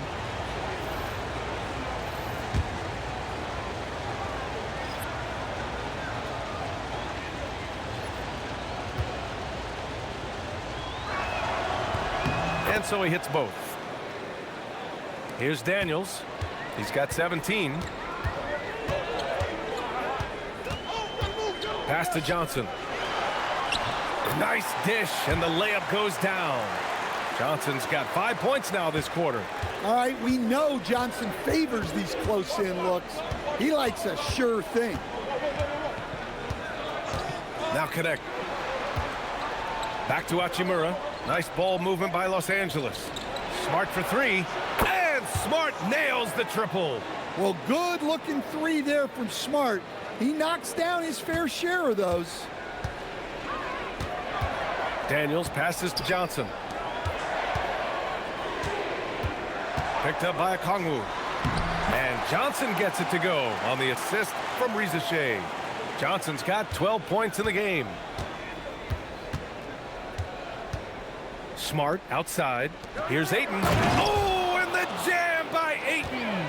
And so he hits both. Here's Daniels. He's got 17. Pass to Johnson. Nice dish, and the layup goes down. Johnson's got 5 points now this quarter. All right, we know Johnson favors these close-in looks. He likes a sure thing. Now connect. Back to Hachimura. Nice ball movement by Los Angeles. Smart for 3, and Smart nails the triple. Well, good-looking 3 there from Smart. He knocks down his fair share of those. Daniels passes to Johnson. Picked up by Okongwu. And Johnson gets it to go on the assist from Riza Shai. Johnson's got 12 points in the game. Smart outside. Here's Ayton. Oh, and the jam by Ayton.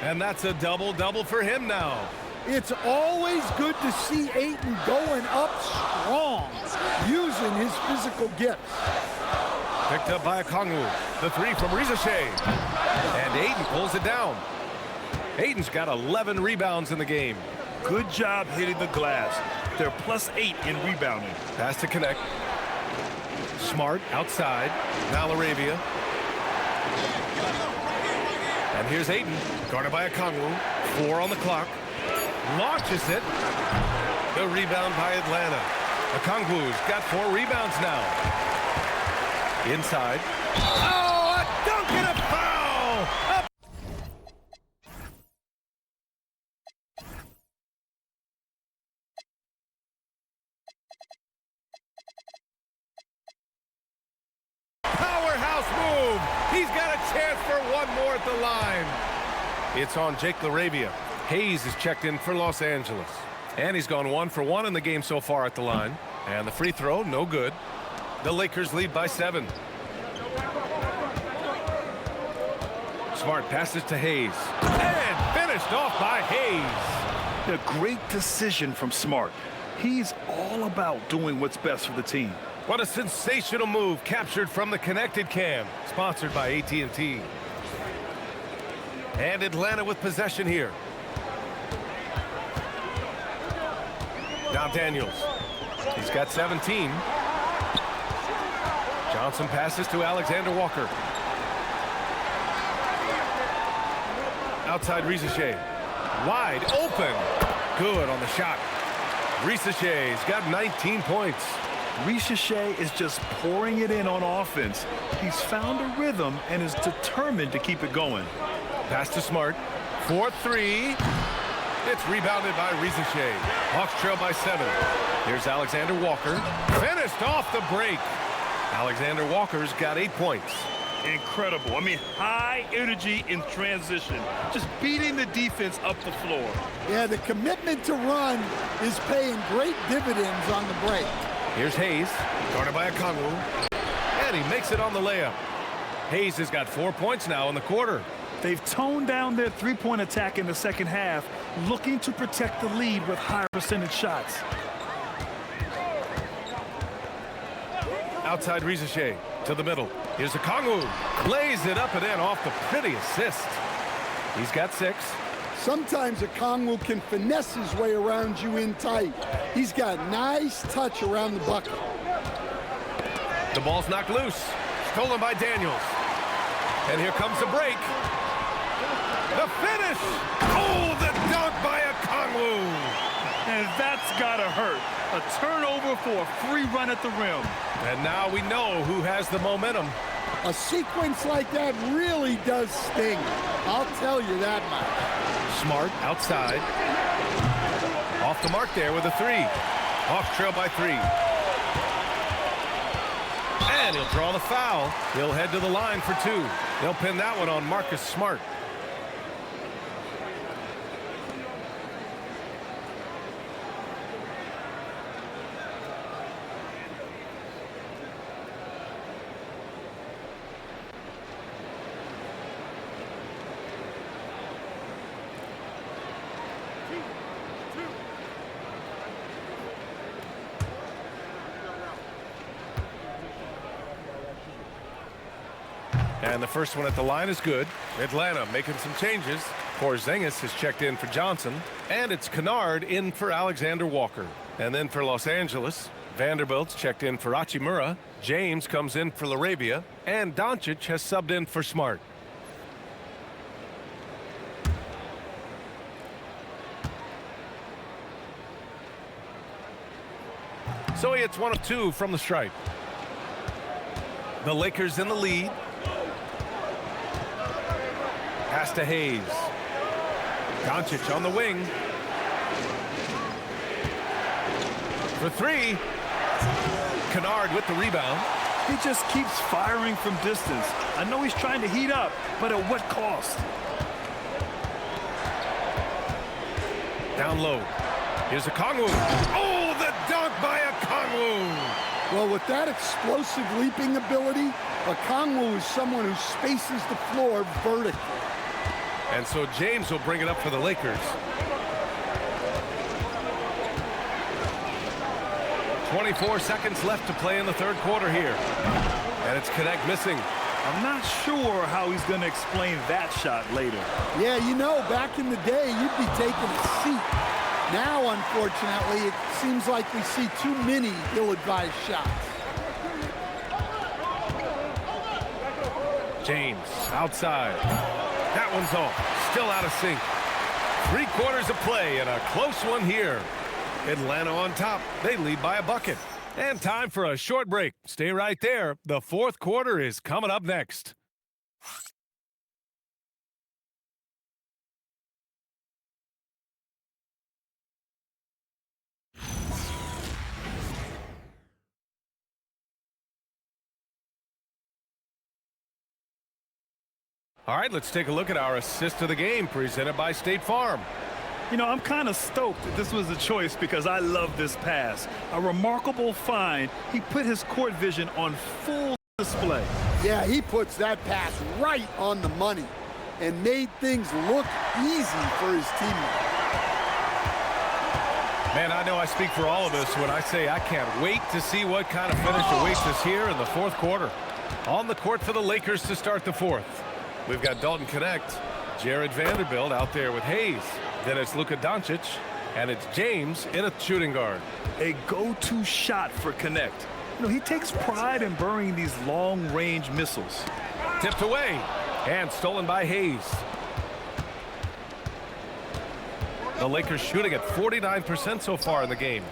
And that's a double-double for him now. It's always good to see Ayton going up strong, using his physical gifts. Picked up by Okongwu. The 3 from Riza Shai. And Ayton pulls it down. Ayton's got 11 rebounds in the game. Good job hitting the glass. They're +8 in rebounding. Pass to connect. Smart outside. Now Laravia. And here's Ayton. Guarded by Okongwu. 4 on the clock. Launches it. The rebound by Atlanta. Okongwu's got 4 rebounds now. Inside. Oh, a dunk and a foul! Up. Powerhouse move. He's got a chance for 1 more at the line. It's on Jake Laravia. Hayes is checked in for Los Angeles. And he's gone 1 for 1 in the game so far at the line. And the free throw, no good. The Lakers lead by 7. Smart passes to Hayes. And finished off by Hayes. A great decision from Smart. He's all about doing what's best for the team. What a sensational move captured from the connected cam. Sponsored by AT&T. And Atlanta with possession here. Now Daniels. He's got 17. Johnson passes to Alexander Walker. Outside Riza Shai. Wide open. Good on the shot. Riza Shai's got 19 points. Shai is just pouring it in on offense. He's found a rhythm and is determined to keep it going. Pass to Smart. 4-3. It's rebounded by Shai. Hawks trail by 7. Here's Alexander Walker. Finished off the break. Alexander Walker's got 8 points. Incredible. I mean, high energy in transition. Just beating the defense up the floor. Yeah, the commitment to run is paying great dividends on the break. Here's Hayes, guarded by Okongwu. And he makes it on the layup. Hayes has got 4 points now in the quarter. They've toned down their three-point attack in the second half, looking to protect the lead with higher percentage shots. Outside Shai to the middle. Here's Okongwu. Lays it up and in off the pretty assist. He's got 6. Sometimes Okongwu can finesse his way around you in tight. He's got nice touch around the bucket. The ball's knocked loose. Stolen by Daniels. And here comes the break. The finish! Oh, the dunk by Okongwu! And that's gotta hurt. A turnover for a free run at the rim. And now we know who has the momentum. A sequence like that really does sting. I'll tell you that much. Smart outside. Off the mark there with a 3. Hawks trail by 3. And he'll draw the foul. He'll head to the line for 2. They'll pin that one on Marcus Smart. And the first one at the line is good. Atlanta making some changes. Porzingis has checked in for Johnson. And it's Kennard in for Alexander Walker. And then for Los Angeles, Vanderbilt's checked in for Hachimura. James comes in for LaRavia. And Doncic has subbed in for Smart. So he hits 1 of 2 from the stripe. The Lakers in the lead. Pass to Hayes. Doncic on the wing. For 3. Kennard with the rebound. He just keeps firing from distance. I know he's trying to heat up, but at what cost? Down low. Here's Okongwu. Oh, the dunk by Okongwu. Well, with that explosive leaping ability, Okongwu is someone who spaces the floor vertically. And so James will bring it up for the Lakers. 24 seconds left to play in the third quarter here. And it's Connect missing. I'm not sure how he's going to explain that shot later. Yeah, you know, back in the day, you'd be taking a seat. Now, unfortunately, it seems like we see too many ill-advised shots. James outside. That one's off. Still out of sync. 3 quarters of play and a close one here. Atlanta on top. They lead by a bucket. And time for a short break. Stay right there. The fourth quarter is coming up next. All right, let's take a look at our assist of the game presented by State Farm. You know, I'm kind of stoked that this was a choice because I love this pass. A remarkable find. He put his court vision on full display. Yeah, he puts that pass right on the money and made things look easy for his teammates. Man, I know I speak for all of us when I say I can't wait to see what kind of finish awaits us here in the fourth quarter. On the court for the Lakers to start the fourth. We've got Dalton Connect, Jared Vanderbilt out there with Hayes. Then it's Luka Doncic, and it's James in a shooting guard. A go-to shot for Connect. You know, he takes pride in burying these long-range missiles. Tipped away and stolen by Hayes. The Lakers shooting at 49% so far in the game.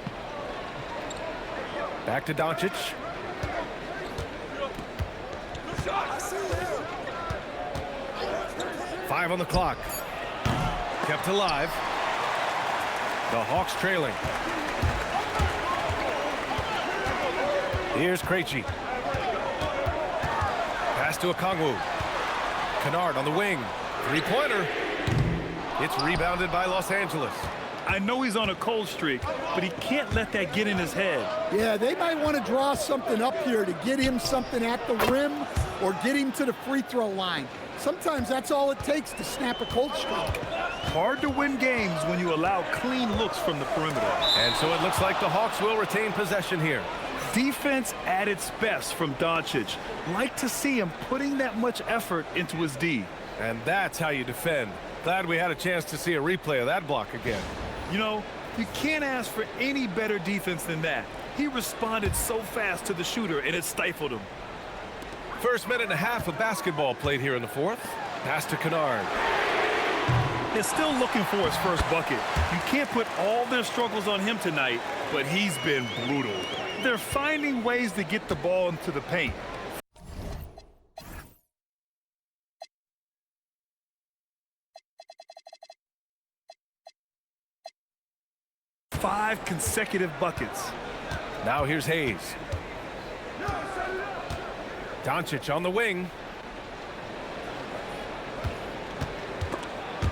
Back to Doncic. Five on the clock. Kept alive. The Hawks trailing. Here's Krejci. Pass to Okongwu. Kennard on the wing. Three-pointer. It's rebounded by Los Angeles. I know he's on a cold streak, but he can't let that get in his head. Yeah, they might want to draw something up here to get him something at the rim or get him to the free throw line. Sometimes that's all it takes to snap a cold streak. Hard to win games when you allow clean looks from the perimeter. And so it looks like the Hawks will retain possession here. Defense at its best from Doncic. Like to see him putting that much effort into his D. And that's how you defend. Glad we had a chance to see a replay of that block again. You know, you can't ask for any better defense than that. He responded so fast to the shooter, and it stifled him. First minute and a half of basketball played here in the fourth. Pass to Kennard. They're still looking for his first bucket. You can't put all their struggles on him tonight, but he's been brutal. They're finding ways to get the ball into the paint. Five consecutive buckets. Now here's Hayes. Doncic on the wing.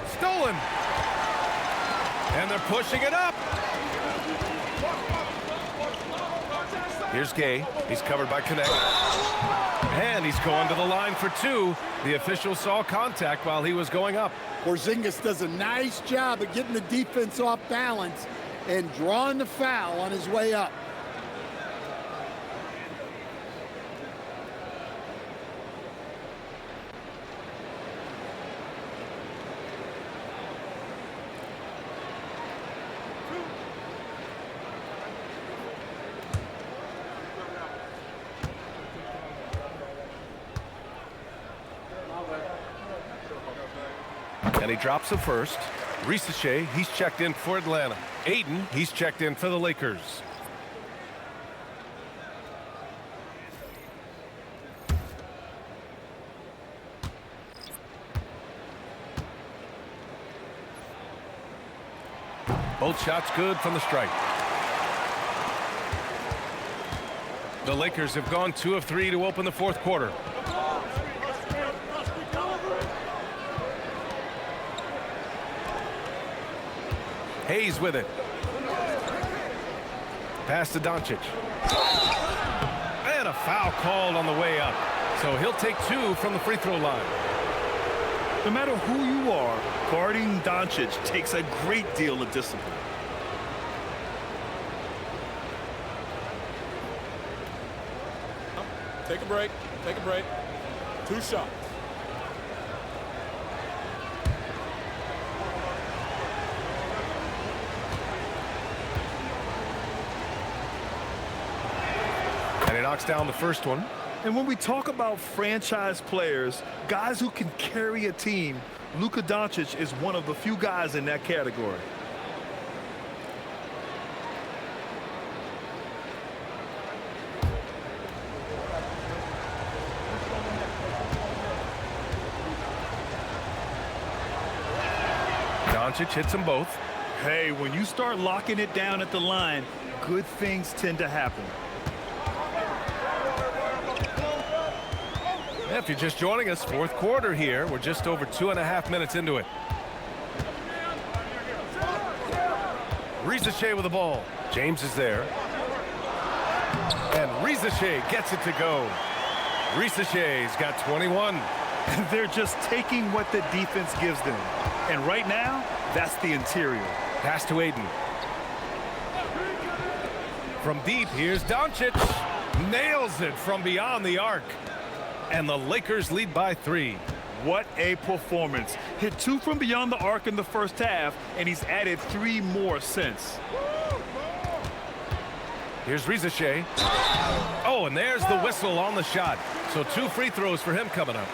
Stolen. And they're pushing it up. Here's Gay. He's covered by Connect. And he's going to the line for two. The official saw contact while he was going up. Porzingis does a nice job of getting the defense off balance and drawing the foul on his way up. And he drops the first. Shai, he's checked in for Atlanta. Ayton, he's checked in for the Lakers. Both shots good from the stripe. The Lakers have gone 2 of 3 to open the fourth quarter. Hayes with it. Pass to Doncic. And a foul called on the way up. So he'll take 2 from the free throw line. No matter who you are, guarding Doncic takes a great deal of discipline. Take a break. Take a break. 2 shots. And he knocks down the first one. And when we talk about franchise players, guys who can carry a team, Luka Doncic is one of the few guys in that category. Doncic hits them both. Hey, when you start locking it down at the line, good things tend to happen. If you're just joining us, fourth quarter here. We're just over 2.5 minutes into it. Shai with the ball. James is there. And Shai gets it to go. Shai's got 21. They're just taking what the defense gives them. And right now, that's the interior. Pass to Ayton. From deep, here's Doncic. Nails it from beyond the arc. And the Lakers lead by 3. What a performance. Hit 2 from beyond the arc in the first half, and he's added 3 more since. Here's Shai. Oh, and there's the whistle on the shot. So 2 free throws for him coming up.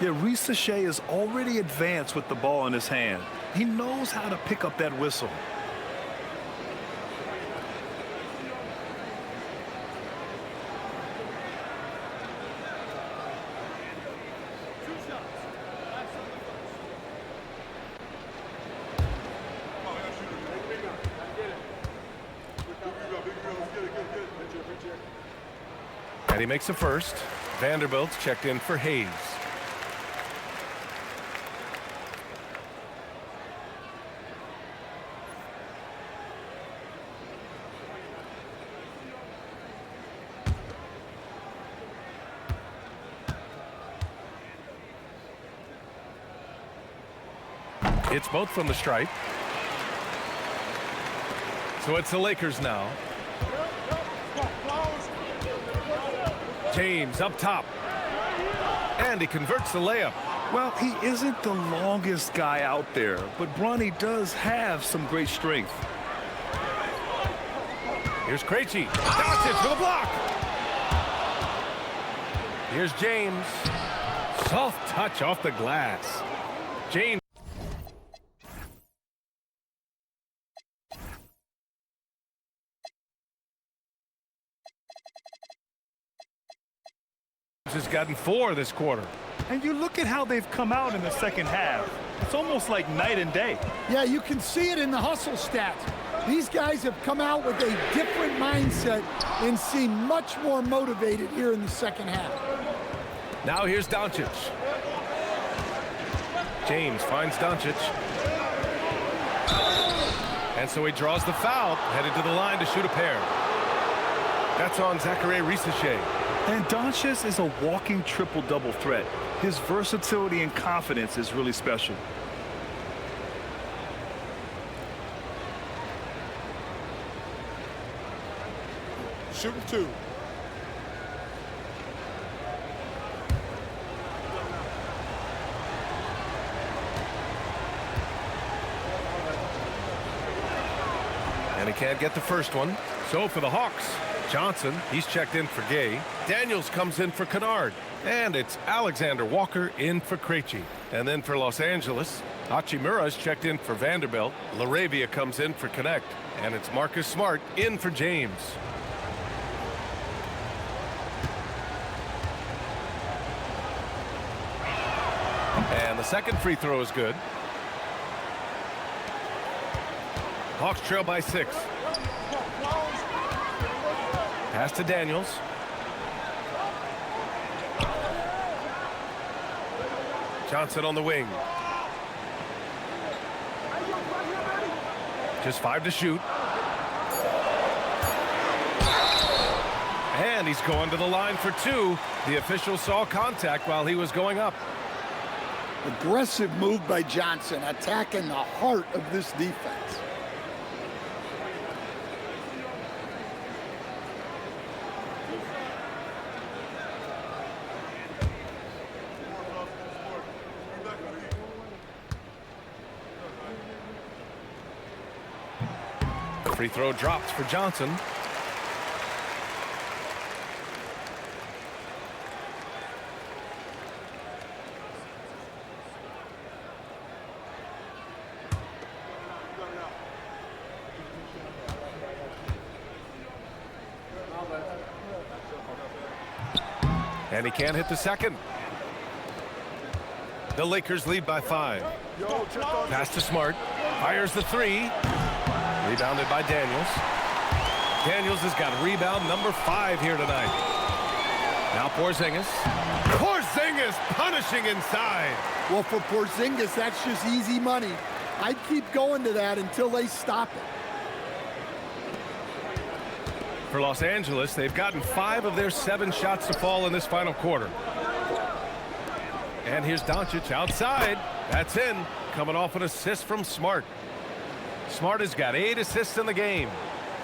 Yeah, Shai is already advanced with the ball in his hand. He knows how to pick up that whistle. And he makes a first. Vanderbilt's checked in for Hayes. It's both from the stripe. So it's the Lakers now. James up top. And he converts the layup. Well, he isn't the longest guy out there, but Bronny does have some great strength. Here's Krejci. Doncic for the block. Here's James. Soft touch off the glass. James has gotten 4 this quarter. And you look at how they've come out in the second half. It's almost like night and day. Yeah, you can see it in the hustle stats. These guys have come out with a different mindset and seem much more motivated here in the second half. Now here's Doncic. James finds Doncic. And so he draws the foul, headed to the line to shoot a pair. That's on Zachary Risachet. And Doncic is a walking triple-double threat. His versatility and confidence is really special. Shooting 2. And he can't get the first one. So for the Hawks, Johnson, he's checked in for Gay. Daniels comes in for Kennard. And it's Alexander Walker in for Krejci. And then for Los Angeles, Hachimura's checked in for Vanderbilt. LaRavia comes in for Connect. And it's Marcus Smart in for James. And the second free throw is good. Hawks trail by 6. Pass to Daniels. Johnson on the wing. Just 5 to shoot. And he's going to the line for 2. The official saw contact while he was going up. Aggressive move by Johnson, attacking the heart of this defense. Free throw drops for Johnson. And he can't hit the second. The Lakers lead by 5. Pass to Smart. Fires the 3. Rebounded by Daniels. Daniels has got rebound number 5 here tonight. Now Porzingis. Porzingis punishing inside. Well, for Porzingis, that's just easy money. I'd keep going to that until they stop it. For Los Angeles, they've gotten 5 of their 7 shots to fall in this final quarter. And here's Doncic outside. That's in. Coming off an assist from Smart. Smart has got 8 assists in the game.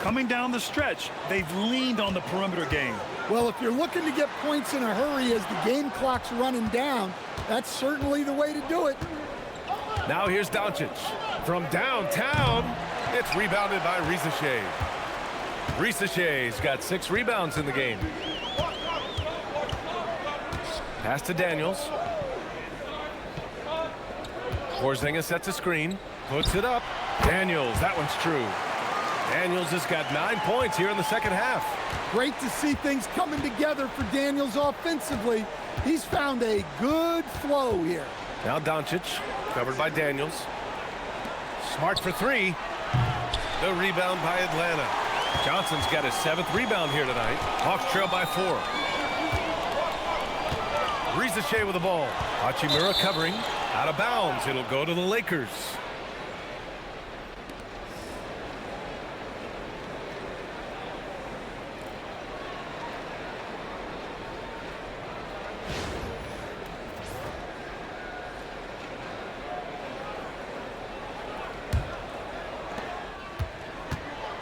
Coming down the stretch, they've leaned on the perimeter game. Well, if you're looking to get points in a hurry as the game clock's running down, that's certainly the way to do it. Now here's Doncic. From downtown, it's rebounded by Risachet. Risachet's got 6 rebounds in the game. Pass to Daniels. Porzingis sets a screen. Puts it up. Daniels, that one's true. Daniels has got 9 points here in the second half. Great to see things coming together for Daniels offensively. He's found a good flow here. Now Doncic, covered by Daniels. Smart for 3. The rebound by Atlanta. Johnson's got his 7th rebound here tonight. Hawks trail by 4. Shai with the ball. Hachimura covering. Out of bounds. It'll go to the Lakers.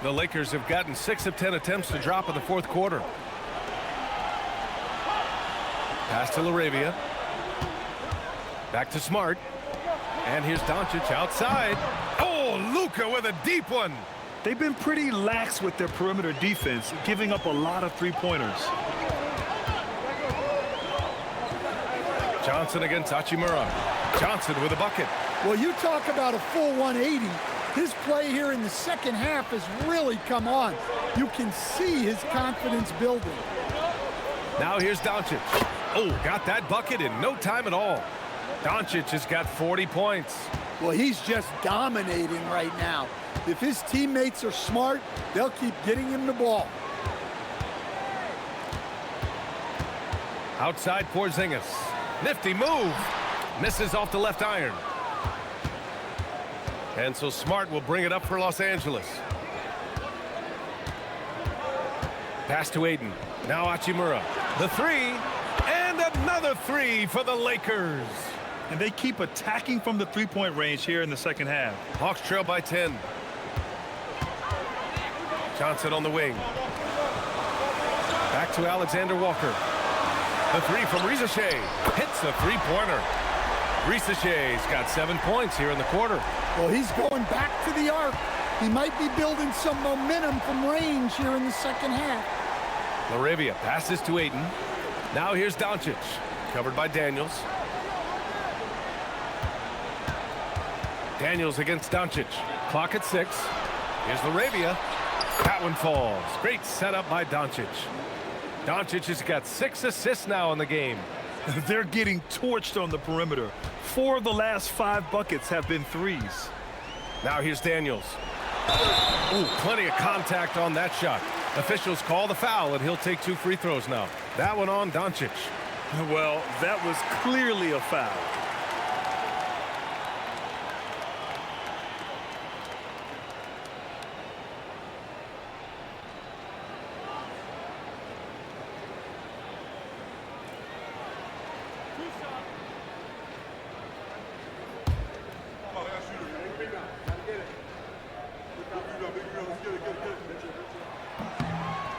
The Lakers have gotten 6 of 10 attempts to drop in the fourth quarter. Pass to LaRavia. Back to Smart. And here's Doncic outside. Oh, Luka with a deep one. They've been pretty lax with their perimeter defense, giving up a lot of three-pointers. Johnson against Hachimura. Johnson with a bucket. Well, you talk about a full 180. His play here in the second half has really come on. You can see his confidence building. Now here's Doncic. Oh, got that bucket in no time at all. Doncic has got 40 points. Well, he's just dominating right now. If his teammates are smart, they'll keep getting him the ball. Outside Porzingis. Nifty move. Misses off the left iron. And so Smart will bring it up for Los Angeles. Pass to Aiden. Now Hachimura. The three. And another three for the Lakers. And they keep attacking from the three-point range here in the second half. Hawks trail by 10. Johnson on the wing. Back to Alexander Walker. The three from Shai. Hits a three-pointer. Shai's got 7 points here in the quarter. Well, he's going back to the arc. He might be building some momentum from range here in the second half. LaRavia passes to Aiden. Now here's Doncic. Covered by Daniels. Daniels against Doncic. Clock at 6. Here's LaRavia. That one falls. Great setup by Doncic. Doncic has got 6 assists now in the game. They're getting torched on the perimeter. 4 of the last 5 buckets have been threes. Now here's Daniels. Ooh, plenty of contact on that shot. Officials call the foul, and he'll take 2 free throws now. That one on Doncic. Well, that was clearly a foul.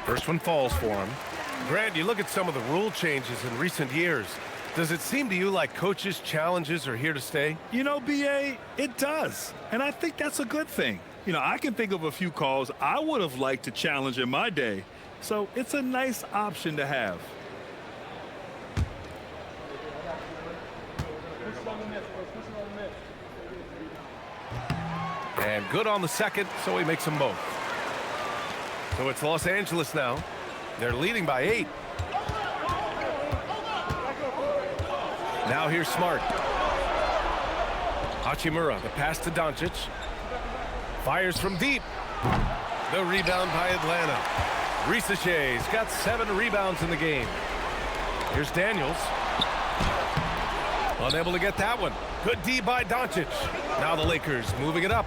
First one falls for him. Grant, you look at some of the rule changes in recent years. Does it seem to you like coaches' challenges are here to stay? You know, B.A., it does. And I think that's a good thing. You know, I can think of a few calls I would have liked to challenge in my day. So it's a nice option to have. And good on the second, so he makes them both. So it's Los Angeles now. They're leading by 8. Now here's Smart. Hachimura, the pass to Doncic. Fires from deep. The rebound by Atlanta. Shai's got 7 rebounds in the game. Here's Daniels. Unable to get that one. Good D by Doncic. Now the Lakers moving it up.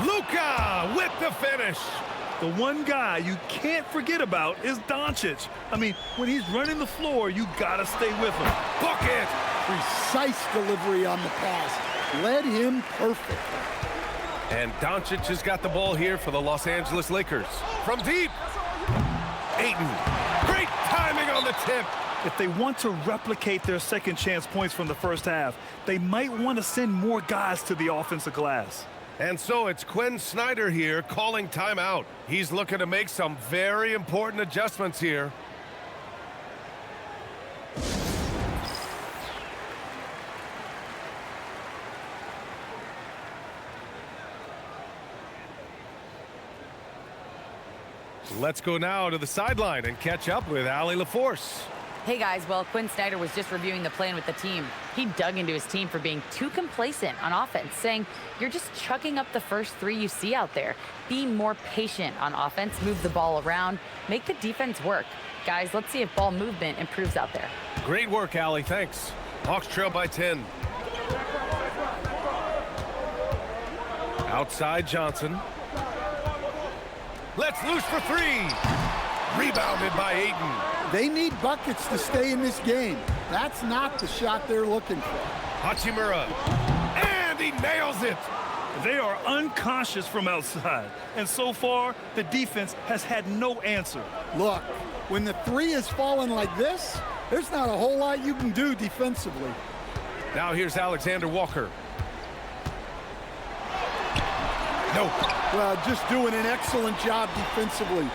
Luka with the finish. The one guy you can't forget about is Doncic. I mean, when he's running the floor, you gotta stay with him. Bucket. Precise delivery on the pass. Led him perfect. And Doncic has got the ball here for the Los Angeles Lakers. From deep. Ayton. Great timing on the tip. If they want to replicate their second chance points from the first half, they might want to send more guys to the offensive glass. And so it's Quinn Snyder here calling timeout. He's looking to make some very important adjustments here. Let's go now to the sideline and catch up with Allie LaForce. Hey guys, well, Quinn Snyder was just reviewing the plan with the team. He dug into his team for being too complacent on offense, saying, you're just chucking up the first 3 you see out there. Be more patient on offense, move the ball around, make the defense work. Guys, let's see if ball movement improves out there. Great work, Allie. Thanks. Hawks trail by 10. Outside Johnson. Let's loose for 3. Rebounded by Ayton. They need buckets to stay in this game. That's not the shot they're looking for. Hachimura. And he nails it. They are unconscious from outside. And so far, the defense has had no answer. Look, when the 3 is falling like this, there's not a whole lot you can do defensively. Now here's Alexander Walker. No. Well, just doing an excellent job defensively.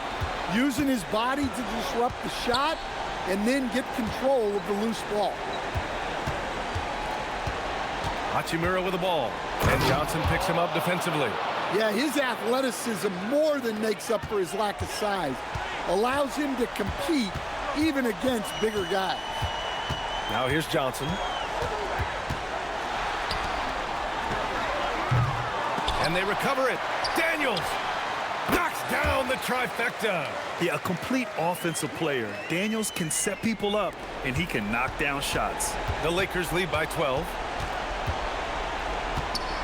Using his body to disrupt the shot and then get control of the loose ball. Hachimura with the ball. And Johnson picks him up defensively. Yeah, his athleticism more than makes up for his lack of size. Allows him to compete even against bigger guys. Now here's Johnson. And they recover it. Daniels knocks down the trifecta. Yeah, a complete offensive player. Daniels can set people up, and he can knock down shots. The Lakers lead by 12.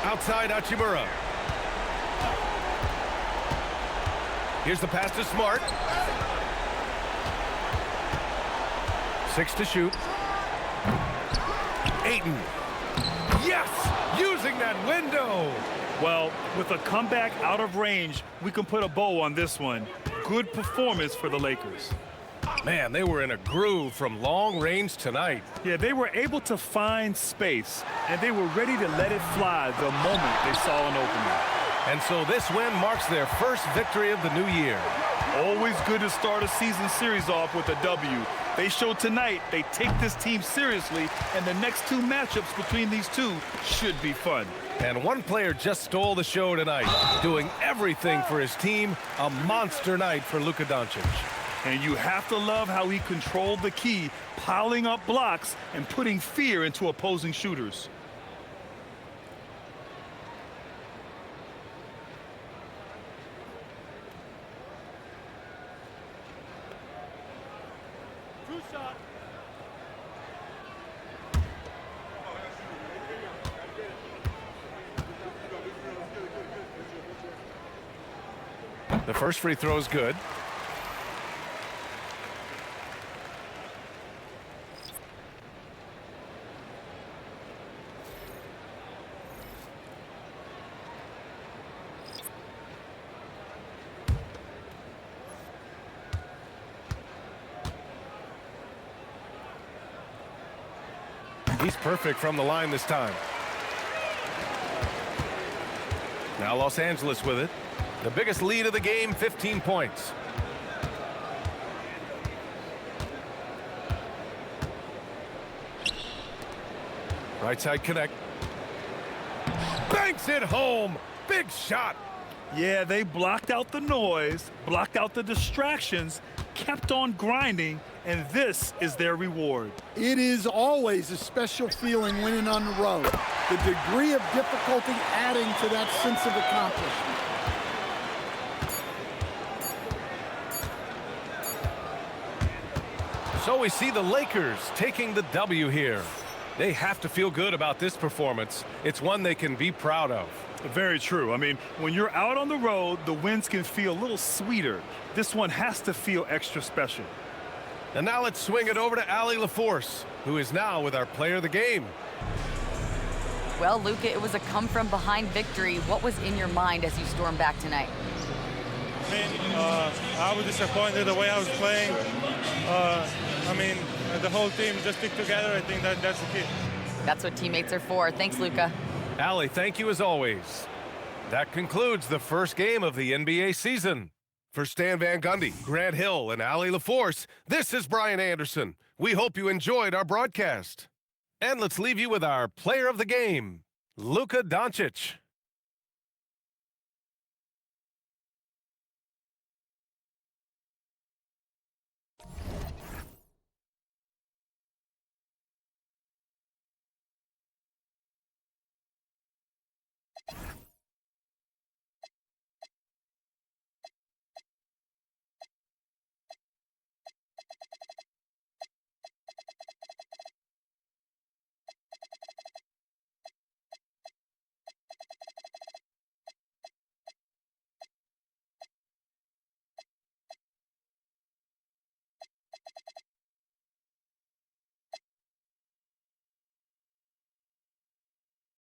Outside Hachimura. Here's the pass to Smart. 6 to shoot. Ayton. Yes! Using that window. Well, with a comeback out of range, we can put a bow on this one. Good performance for the Lakers. Man, they were in a groove from long range tonight. Yeah, they were able to find space, and they were ready to let it fly the moment they saw an opening. And so this win marks their first victory of the new year. Always good to start a season series off with a W. They showed tonight they take this team seriously, and the next 2 matchups between these two should be fun. And one player just stole the show tonight, doing everything for his team. A monster night for Luka Doncic. And you have to love how he controlled the key, piling up blocks and putting fear into opposing shooters. The first free throw is good. He's perfect from the line this time. Now Los Angeles with it. The biggest lead of the game, 15 points. Right side connect. Banks it home. Big shot. Yeah, they blocked out the noise, blocked out the distractions, kept on grinding, and this is their reward. It is always a special feeling winning on the road. The degree of difficulty adding to that sense of accomplishment. So we see the Lakers taking the W here. They have to feel good about this performance. It's one they can be proud of. Very true. I mean, when you're out on the road, the wins can feel a little sweeter. This one has to feel extra special. And now let's swing it over to Allie LaForce, who is now with our player of the game. Well, Luka, it was a come-from-behind victory. What was in your mind as you stormed back tonight? I was disappointed the way I was playing. The whole team just stick together. I think that's the key. That's what teammates are for. Thanks, Luka. Allie, thank you as always. That concludes the first game of the NBA season. For Stan Van Gundy, Grant Hill, and Allie LaForce, this is Brian Anderson. We hope you enjoyed our broadcast. And let's leave you with our player of the game, Luka Doncic.